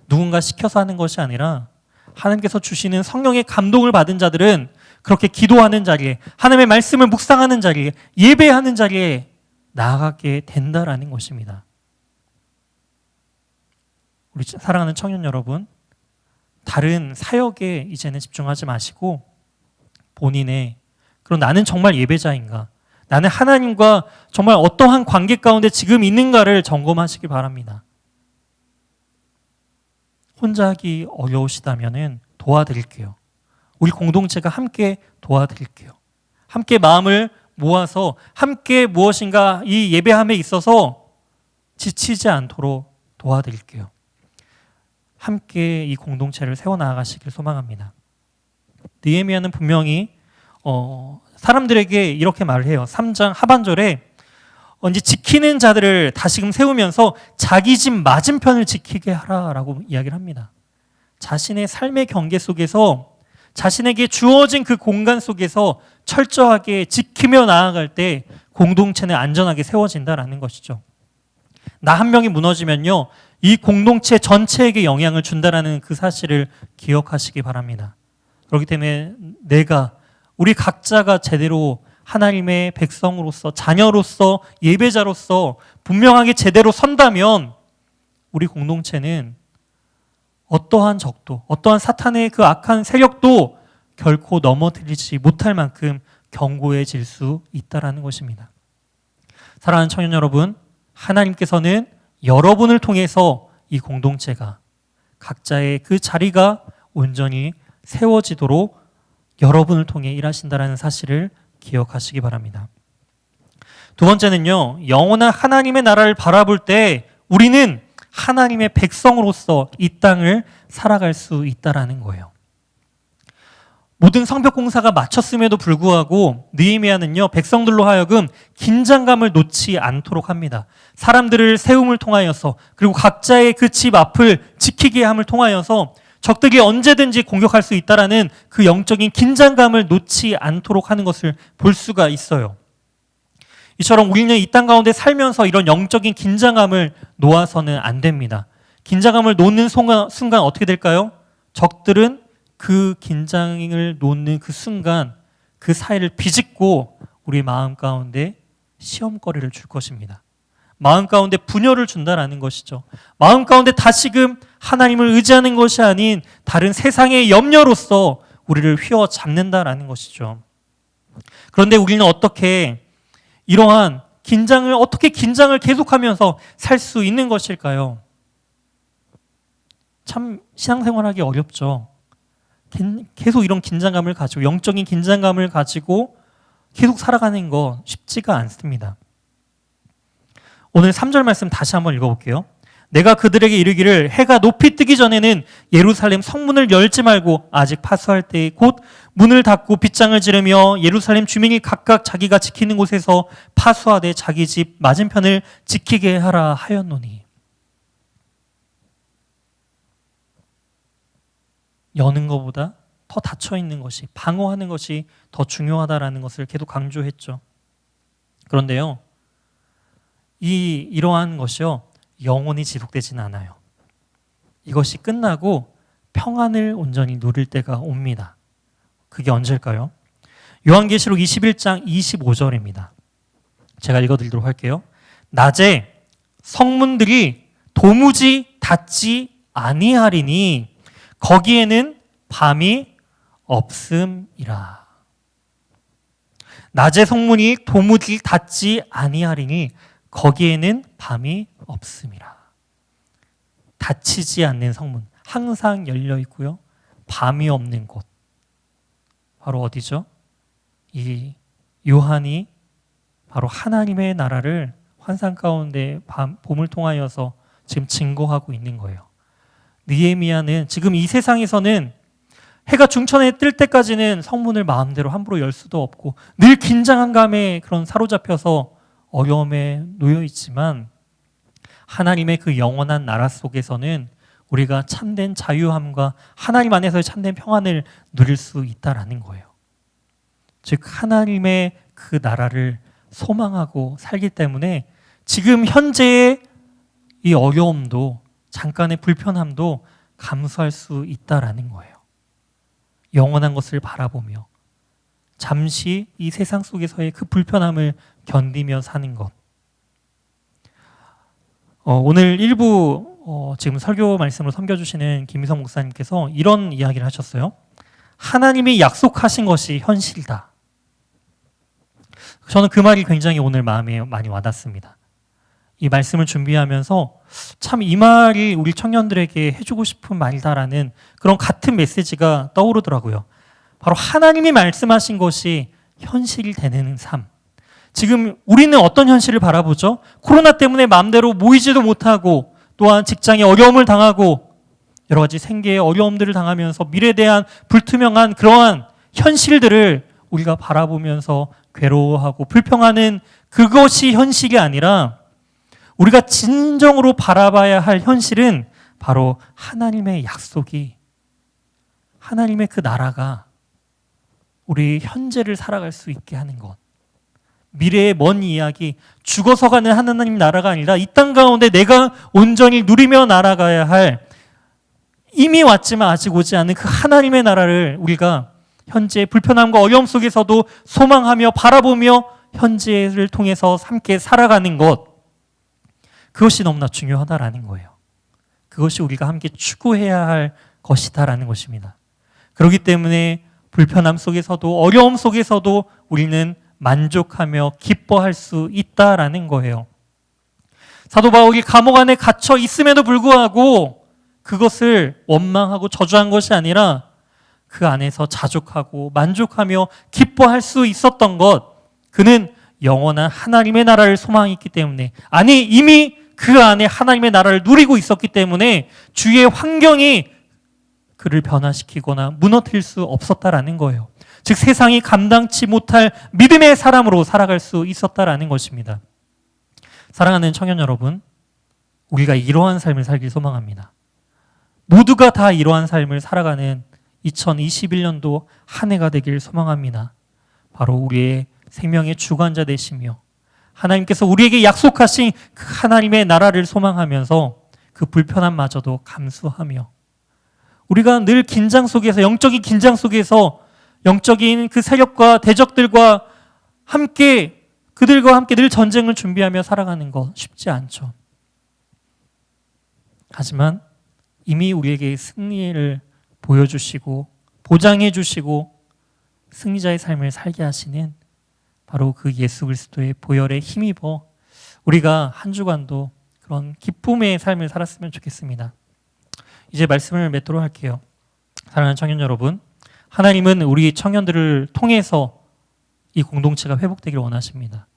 누군가 시켜서 하는 것이 아니라 하나님께서 주시는 성령의 감동을 받은 자들은 그렇게 기도하는 자리에, 하나님의 말씀을 묵상하는 자리에, 예배하는 자리에 나아가게 된다라는 것입니다. 우리 사랑하는 청년 여러분, 다른 사역에 이제는 집중하지 마시고 본인의, 그럼 나는 정말 예배자인가? 나는 하나님과 정말 어떠한 관계 가운데 지금 있는가를 점검하시기 바랍니다. 혼자 하기 어려우시다면 도와드릴게요. 우리 공동체가 함께 도와드릴게요. 함께 마음을 모아서 함께 무엇인가 이 예배함에 있어서 지치지 않도록 도와드릴게요. 함께 이 공동체를 세워나가시길 소망합니다. 느헤미야는 분명히 사람들에게 이렇게 말을 해요. 3장 하반절에 이제 지키는 자들을 다시금 세우면서 자기 집 맞은편을 지키게 하라라고 이야기를 합니다. 자신의 삶의 경계 속에서 자신에게 주어진 그 공간 속에서 철저하게 지키며 나아갈 때 공동체는 안전하게 세워진다라는 것이죠. 나 한 명이 무너지면요, 이 공동체 전체에게 영향을 준다라는 그 사실을 기억하시기 바랍니다. 그렇기 때문에 우리 각자가 제대로 하나님의 백성으로서, 자녀로서, 예배자로서 분명하게 제대로 선다면 우리 공동체는 어떠한 적도, 어떠한 사탄의 그 악한 세력도 결코 넘어뜨리지 못할 만큼 견고해질 수 있다는 것입니다. 사랑하는 청년 여러분, 하나님께서는 여러분을 통해서 이 공동체가, 각자의 그 자리가 온전히 세워지도록 여러분을 통해 일하신다는 사실을 기억하시기 바랍니다. 두 번째는요, 영원한 하나님의 나라를 바라볼 때 우리는 하나님의 백성으로서 이 땅을 살아갈 수 있다라는 거예요. 모든 성벽 공사가 마쳤음에도 불구하고 느헤미야는요, 백성들로 하여금 긴장감을 놓지 않도록 합니다. 사람들을 세움을 통하여서, 그리고 각자의 그 집 앞을 지키게 함을 통하여서 적들이 언제든지 공격할 수 있다라는 그 영적인 긴장감을 놓지 않도록 하는 것을 볼 수가 있어요. 이처럼 우리는 이 땅 가운데 살면서 이런 영적인 긴장감을 놓아서는 안 됩니다. 긴장감을 놓는 순간 어떻게 될까요? 적들은 그 긴장을 놓는 그 순간 그 사이를 비집고 우리 마음 가운데 시험거리를 줄 것입니다. 마음 가운데 분열을 준다라는 것이죠. 마음 가운데 다시금 하나님을 의지하는 것이 아닌 다른 세상의 염려로서 우리를 휘어잡는다라는 것이죠. 그런데 우리는 어떻게 이러한 긴장을 계속하면서 살 수 있는 것일까요? 참 신앙생활하기 어렵죠. 계속 이런 긴장감을 가지고, 영적인 긴장감을 가지고 계속 살아가는 거 쉽지가 않습니다. 오늘 3절 말씀 다시 한번 읽어볼게요. 내가 그들에게 이르기를 해가 높이 뜨기 전에는 예루살렘 성문을 열지 말고 아직 파수할 때에 곧 문을 닫고 빗장을 지르며 예루살렘 주민이 각각 자기가 지키는 곳에서 파수하되 자기 집 맞은편을 지키게 하라 하였노니. 여는 것보다 더 닫혀 있는 것이, 방어하는 것이 더 중요하다라는 것을 계속 강조했죠. 그런데요, 이러한 것이요, 영원히 지속되지는 않아요. 이것이 끝나고 평안을 온전히 누릴 때가 옵니다. 그게 언제일까요? 요한계시록 21장 25절입니다. 제가 읽어드리도록 할게요. 낮에 성문들이 도무지 닫지 아니하리니 거기에는 밤이 없음이라. 낮에 성문이 도무지 닫지 아니하리니 거기에는 밤이 없음이라. 닫히지 않는 성문, 항상 열려 있고요, 밤이 없는 곳, 바로 어디죠? 이 요한이 바로 하나님의 나라를 환상 가운데 봄을 통하여서 지금 증거하고 있는 거예요. 느헤미야는 지금 이 세상에서는 해가 중천에 뜰 때까지는 성문을 마음대로 함부로 열 수도 없고 늘 긴장한 감에 그런 사로잡혀서 어려움에 놓여 있지만 하나님의 그 영원한 나라 속에서는 우리가 참된 자유함과 하나님 안에서의 참된 평안을 누릴 수 있다라는 거예요. 즉 하나님의 그 나라를 소망하고 살기 때문에 지금 현재의 이 어려움도 잠깐의 불편함도 감수할 수 있다라는 거예요. 영원한 것을 바라보며 잠시 이 세상 속에서의 그 불편함을 견디며 사는 것. 오늘 일부 지금 설교 말씀으로 섬겨주시는 김희성 목사님께서 이런 이야기를 하셨어요. 하나님이 약속하신 것이 현실이다. 저는 그 말이 굉장히 오늘 마음에 많이 와닿습니다. 이 말씀을 준비하면서 참 이 말이 우리 청년들에게 해주고 싶은 말이다라는 그런 같은 메시지가 떠오르더라고요. 바로 하나님이 말씀하신 것이 현실이 되는 삶. 지금 우리는 어떤 현실을 바라보죠? 코로나 때문에 마음대로 모이지도 못하고 또한 직장에 어려움을 당하고 여러 가지 생계의 어려움들을 당하면서 미래에 대한 불투명한 그러한 현실들을 우리가 바라보면서 괴로워하고 불평하는 그것이 현실이 아니라 우리가 진정으로 바라봐야 할 현실은 바로 하나님의 약속이, 하나님의 그 나라가 우리 현재를 살아갈 수 있게 하는 것. 미래의 먼 이야기, 죽어서 가는 하나님 나라가 아니라 이 땅 가운데 내가 온전히 누리며 날아가야 할 이미 왔지만 아직 오지 않은 그 하나님의 나라를 우리가 현재 불편함과 어려움 속에서도 소망하며 바라보며 현재를 통해서 함께 살아가는 것. 그것이 너무나 중요하다라는 거예요. 그것이 우리가 함께 추구해야 할 것이다라는 것입니다. 그렇기 때문에 불편함 속에서도 어려움 속에서도 우리는 만족하며 기뻐할 수 있다라는 거예요. 사도 바울이 감옥 안에 갇혀 있음에도 불구하고 그것을 원망하고 저주한 것이 아니라 그 안에서 자족하고 만족하며 기뻐할 수 있었던 것, 그는 영원한 하나님의 나라를 소망했기 때문에, 아니 이미 그 안에 하나님의 나라를 누리고 있었기 때문에 주위의 환경이 그를 변화시키거나 무너뜨릴 수 없었다라는 거예요. 즉 세상이 감당치 못할 믿음의 사람으로 살아갈 수 있었다라는 것입니다. 사랑하는 청년 여러분, 우리가 이러한 삶을 살길 소망합니다. 모두가 다 이러한 삶을 살아가는 2021년도 한 해가 되길 소망합니다. 바로 우리의 생명의 주관자 되시며 하나님께서 우리에게 약속하신 그 하나님의 나라를 소망하면서 그 불편함마저도 감수하며 우리가 늘 긴장 속에서, 영적인 긴장 속에서 영적인 그 세력과 대적들과 함께, 그들과 함께 늘 전쟁을 준비하며 살아가는 거 쉽지 않죠. 하지만 이미 우리에게 승리를 보여주시고 보장해 주시고 승리자의 삶을 살게 하시는 바로 그 예수 그리스도의 보혈에 힘입어 우리가 한 주간도 그런 기쁨의 삶을 살았으면 좋겠습니다. 이제 말씀을 맺도록 할게요. 사랑하는 청년 여러분, 하나님은 우리 청년들을 통해서 이 공동체가 회복되기를 원하십니다.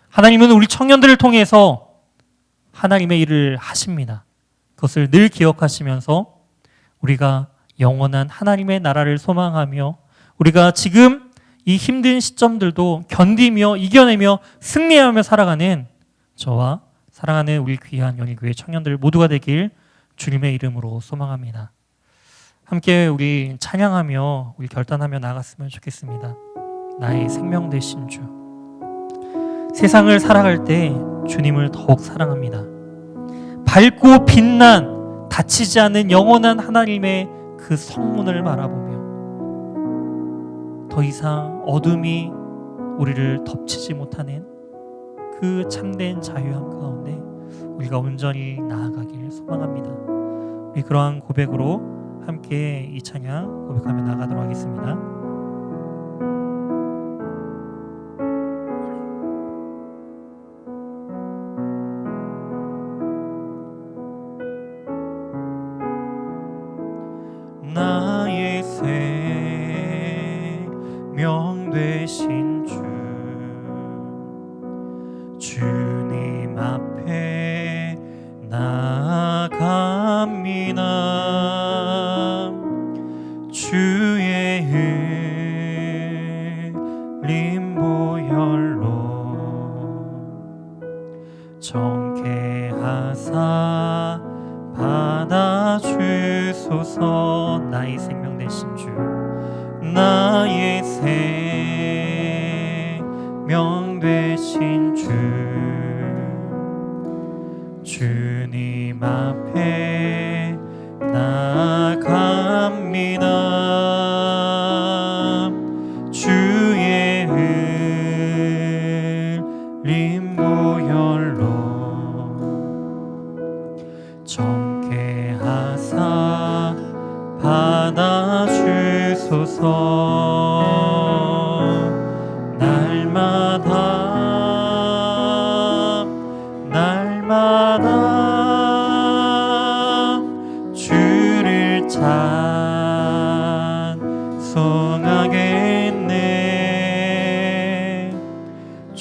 하나님은 우리 청년들을 통해서 하나님의 일을 하십니다. 그것을 늘 기억하시면서 우리가 영원한 하나님의 나라를 소망하며 우리가 지금 이 힘든 시점들도 견디며 이겨내며 승리하며 살아가는 저와 사랑하는 우리 귀한 연희교회 청년들 모두가 되길 주님의 이름으로 소망합니다. 함께 우리 찬양하며 우리 결단하며 나아갔으면 좋겠습니다. 나의 생명 되신 주. 세상을 살아갈 때 주님을 더욱 사랑합니다. 밝고 빛난 다치지 않는 영원한 하나님의 그 성문을 바라보며 더 이상 어둠이 우리를 덮치지 못하는 그 참된 자유함 가운데 우리가 온전히 나아가길 소망합니다. 우리 그러한 고백으로 함께 이 찬양 고백하며 나가도록 하겠습니다. 나의 생명 되신 주, 주님 앞에 나아갑니다. 주의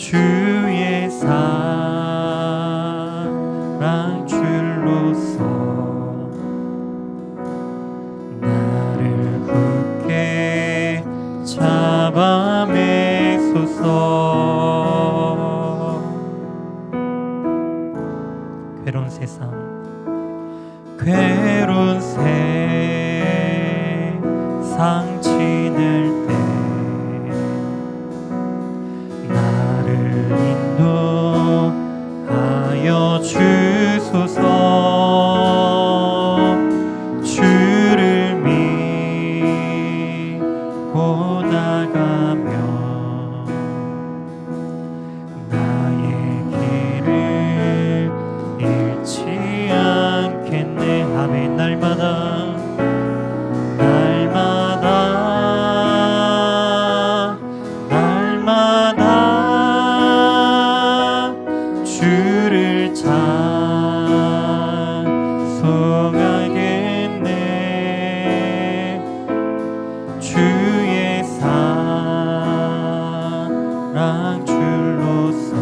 주의 사랑 줄로서 나를 굳게 잡아매소서. 괴로운 세상, 괴로운 세상 지낼 때 나를 인도하여 주소서. 주를 믿고 나가며 나의 길을 잃지 않겠네. 아멘. 날마다 주를 찬송하겠네. 주의 사랑 줄로서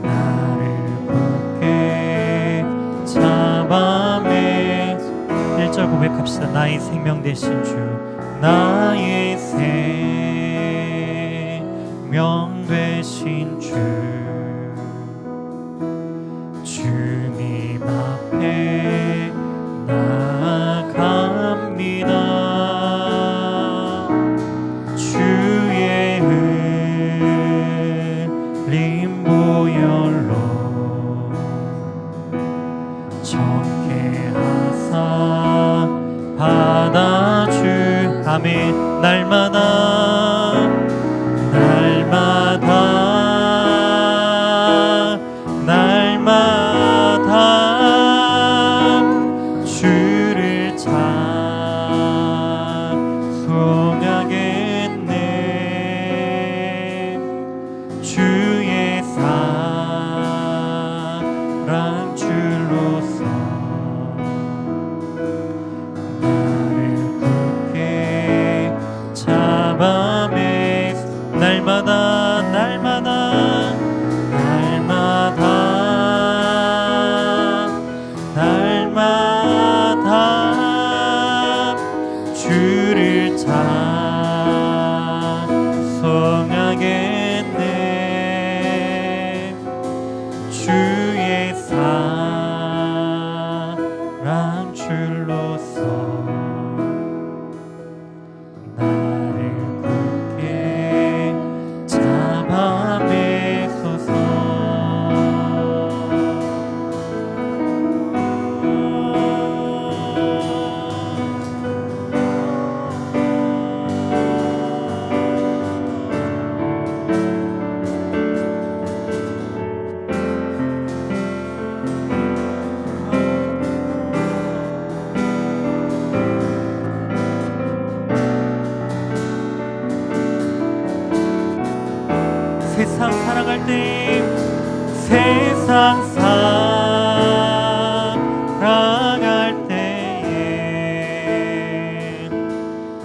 나를 굳게 잡아매. 1절 고백합시다. 나의 생명 되신 주, 나의 생명 되신 주, 주님 앞에 나아갑니다. 주의 흘린 보혈로 정케 하사 받아주. 아멘. 날마다 주를 찬송하겠네. 주의 사랑 줄로서 나를 굳게 잡아매. 날마다 주를 찬송하겠네. 주의 사랑 줄로서 나를 굳게 잡아매소서. 세상 살아갈 때, 세상 살아갈 때에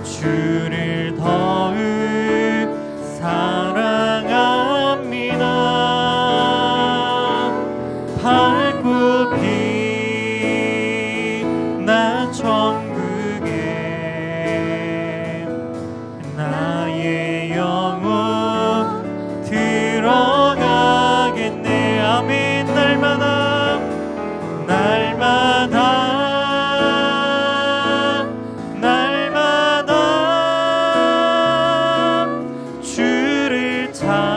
주를 더욱 사랑합니다. 밝고 빛난 천국에 나의 영혼 들어가겠네. 아멘. 날마다 주를 찬송하겠네.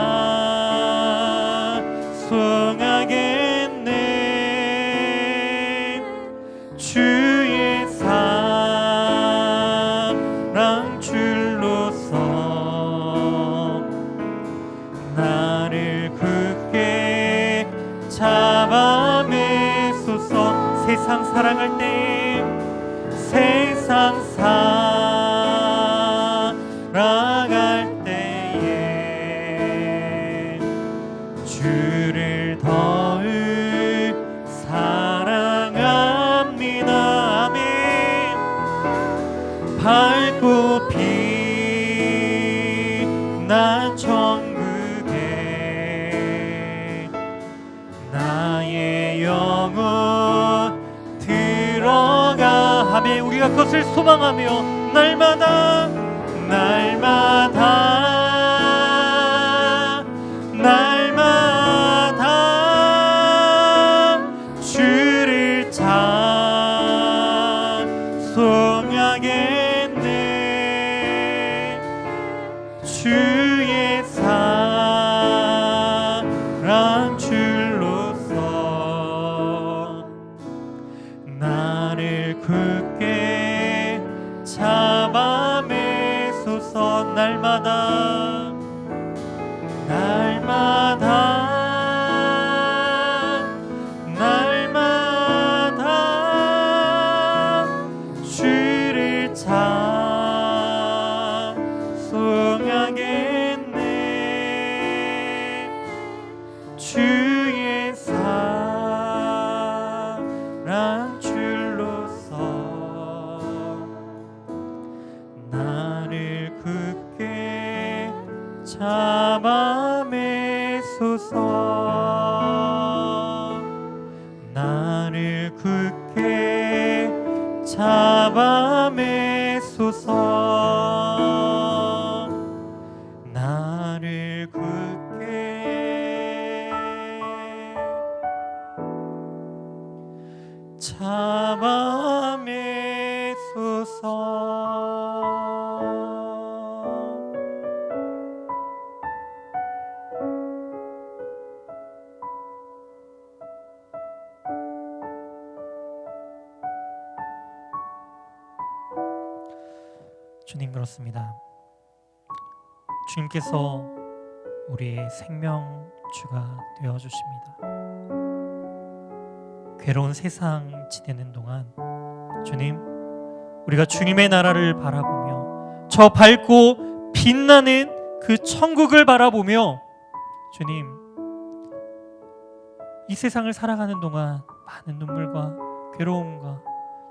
주의 사랑 줄로서 나를 굳게 잡아매소서. 세상 사랑할 때, 세상 사랑할 때에 주를 더욱 사랑합니다. 아멘. 밝고 빛난 난 천국에 나의 영혼 들어가 하며 우리가 그것을 소망하며 날마다 주를 찬송하겠네. 주의 사랑 줄로서 나를 굳게 잡아매소서. 날마다 주를 찬송하겠네. 주의 사랑 줄로서 나를 굳게 잡아매소서. 나를 굳게 잡아매소서. 나를 굳게 잡아매소서. 주님, 그렇습니다. 주님께서 우리의 생명주가 되어주십니다. 괴로운 세상 지내는 동안 주님, 우리가 주님의 나라를 바라보며 저 밝고 빛나는 그 천국을 바라보며 주님, 이 세상을 살아가는 동안 많은 눈물과 괴로움과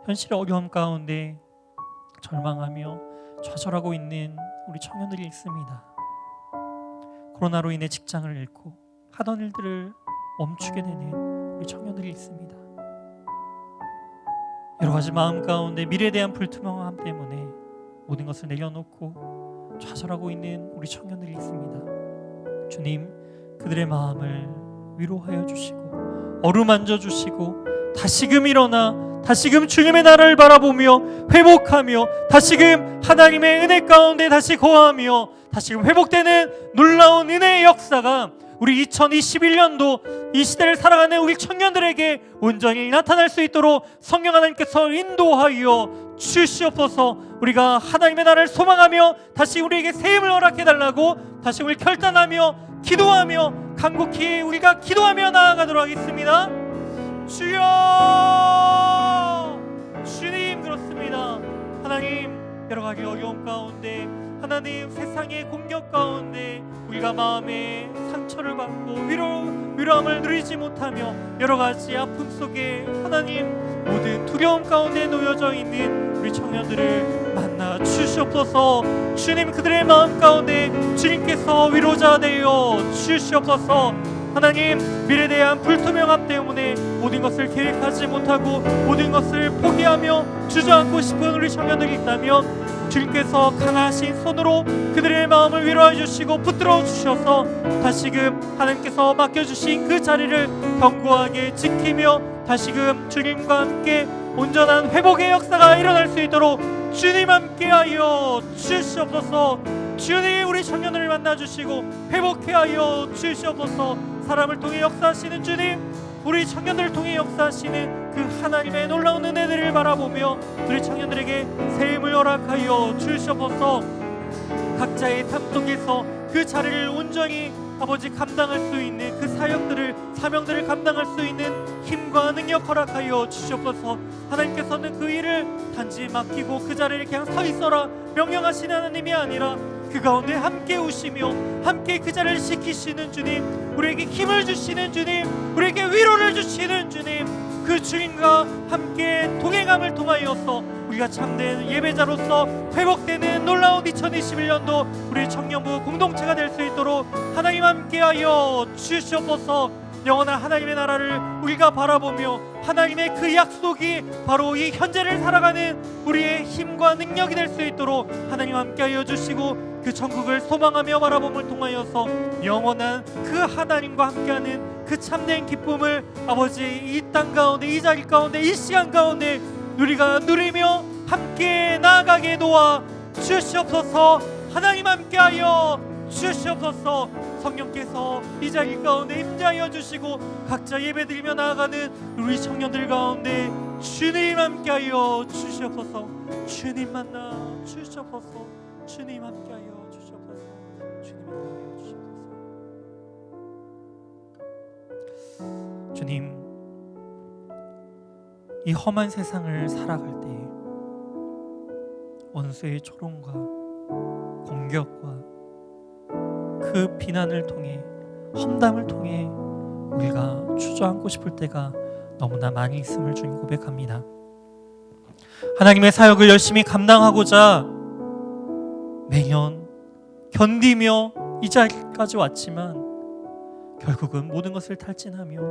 현실의 어려움 가운데 절망하며 좌절하고 있는 우리 청년들이 있습니다. 코로나로 인해 직장을 잃고 하던 일들을 멈추게 되는 우리 청년들이 있습니다. 여러 가지 마음 가운데 미래에 대한 불투명함 때문에 모든 것을 내려놓고 좌절하고 있는 우리 청년들이 있습니다. 주님, 그들의 마음을 위로하여 주시고 어루만져 주시고 다시금 일어나 다시금 주님의 나라를 바라보며 회복하며 다시금 하나님의 은혜 가운데 다시 거하며 다시금 회복되는 놀라운 은혜의 역사가 우리 2021년도 이 시대를 살아가는 우리 청년들에게 온전히 나타날 수 있도록 성령 하나님께서 인도하여 주시옵소서. 우리가 하나님의 나라를 소망하며 다시 우리에게 세임을 허락해달라고 다시 우리 결단하며 기도하며 간곡히 우리가 기도하며 나아가도록 하겠습니다. 주여, 주님, 그렇습니다. 하나님, 여러 가지 어려움 가운데 하나님, 세상의 공격 가운데 우리가 마음에 상처를 받고 위로함을 누리지 못하며 여러 가지 아픔 속에 하나님, 모든 두려움 가운데 놓여져 있는 우리 청년들을 만나 주시옵소서. 주님, 그들의 마음 가운데 주님께서 위로자 되어 주시옵소서. 하나님, 미래에 대한 불투명함 때문에 모든 것을 계획하지 못하고 모든 것을 포기하며 주저앉고 싶은 우리 청년들이 있다면 주님께서 강하신 손으로 그들의 마음을 위로해 주시고 붙들어 주셔서 다시금 하나님께서 맡겨주신 그 자리를 견고하게 지키며 다시금 주님과 함께 온전한 회복의 역사가 일어날 수 있도록 주님 함께하여 주시옵소서. 주님, 우리 청년을 만나주시고 회복해 하여 주시옵소서. 사람을 통해 역사하시는 주님, 우리 청년들을 통해 역사하시는 그 하나님의 놀라운 은혜들을 바라보며 우리 청년들에게 세임을 허락하여 주시옵소서. 각자의 삶 속에서 그 자리를 온전히 아버지 감당할 수 있는 그 사명들을 감당할 수 있는 힘과 능력 허락하여 주시옵소서. 하나님께서는 그 일을 단지 맡기고 그 자리에 그냥 서 있어라 명령하시는 하나님이 아니라 그 가운데 함께 오시며 함께 그 자리를 지키시는 주님, 우리에게 힘을 주시는 주님, 우리에게 위로를 주시는 주님, 그 주님과 함께 동행함을 통하여서 우리가 우리가 참된 예배자로서 회복되는 놀라운 2021년도 우리 청년부 공동체가 될 수 있도록 하나님 함께하여 주시옵소서. 영원한 하나님의 나라를 우리가 바라보며 하나님의 그 약속이 바로 이 현재를 살아가는 우리의 힘과 능력이 될 수 있도록 하나님 함께하여 주시고, 그 천국을 소망하며 바라봄을 통하여서 영원한 그 하나님과 함께하는 그 참된 기쁨을 아버지 이 땅 가운데, 이 자리 가운데, 이 시간 가운데 우리가 누리며 함께 나아가게 도와 주시옵소서. 하나님 함께하여 주시옵소서. 성령께서 이 자리 가운데 임재하여 주시고 각자 예배드리며 나아가는 우리 청년들 가운데 주님 함께하여 주시옵소서. 주님 만나 주시옵소서. 주님 함께하여 주시옵소서. 주님 함께하여 주시옵소서. 주님, 이 험한 세상을 살아갈 때 원수의 조롱과 공격과 그 비난을 통해, 험담을 통해 우리가 주저앉고 싶을 때가 너무나 많이 있음을 주님 고백합니다. 하나님의 사역을 열심히 감당하고자 매년 견디며 이 자리까지 왔지만 결국은 모든 것을 탈진하며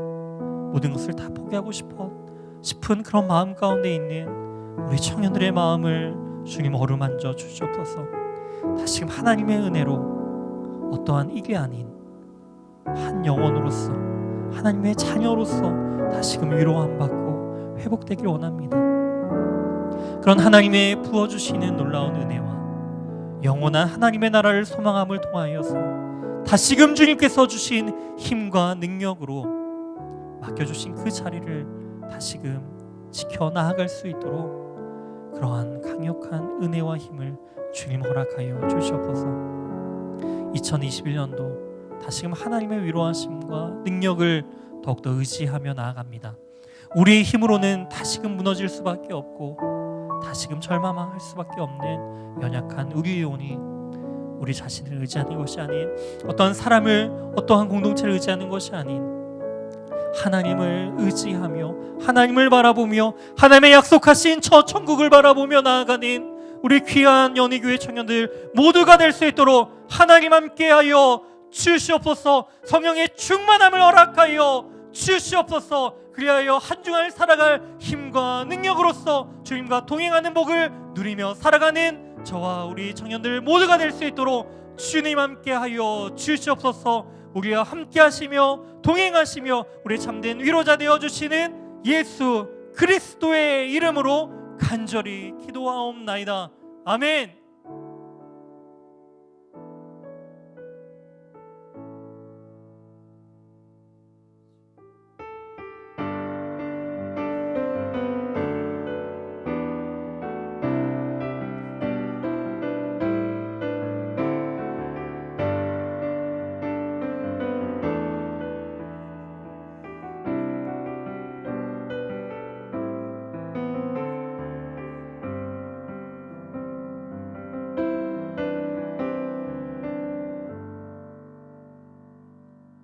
모든 것을 다 포기하고 싶은 그런 마음 가운데 있는 우리 청년들의 마음을 주님 어루만져 주시옵소서. 다시금 하나님의 은혜로 어떠한 일이 아닌 한 영혼으로서, 하나님의 자녀로서 다시금 위로함 받고 회복되길 원합니다. 그런 하나님의 부어주시는 놀라운 은혜와 영원한 하나님의 나라를 소망함을 통하여서 다시금 주님께서 주신 힘과 능력으로 맡겨주신 그 자리를 다시금 지켜나아갈 수 있도록 그러한 강력한 은혜와 힘을 주님 허락하여 주시옵소서. 2021년도 다시금 하나님의 위로하심과 능력을 더욱더 의지하며 나아갑니다. 우리의 힘으로는 다시금 무너질 수밖에 없고 다시금 절망할 수밖에 없는 연약한 우리의 영혼이 우리 자신을 의지하는 것이 아닌, 어떠한 사람을, 어떠한 공동체를 의지하는 것이 아닌 하나님을 의지하며 하나님을 바라보며 하나님의 약속하신 저 천국을 바라보며 나아가는 우리 귀한 연희교회 청년들 모두가 될 수 있도록 하나님 함께하여 주시옵소서. 성령의 충만함을 허락하여 주시옵소서. 그리하여 한 주간을 살아갈 힘과 능력으로서 주님과 동행하는 복을 누리며 살아가는 저와 우리 청년들 모두가 될 수 있도록 주님 함께하여 주시옵소서. 우리와 함께하시며 동행하시며 우리 참된 위로자 되어주시는 예수 그리스도의 이름으로 간절히 기도하옵나이다. 아멘.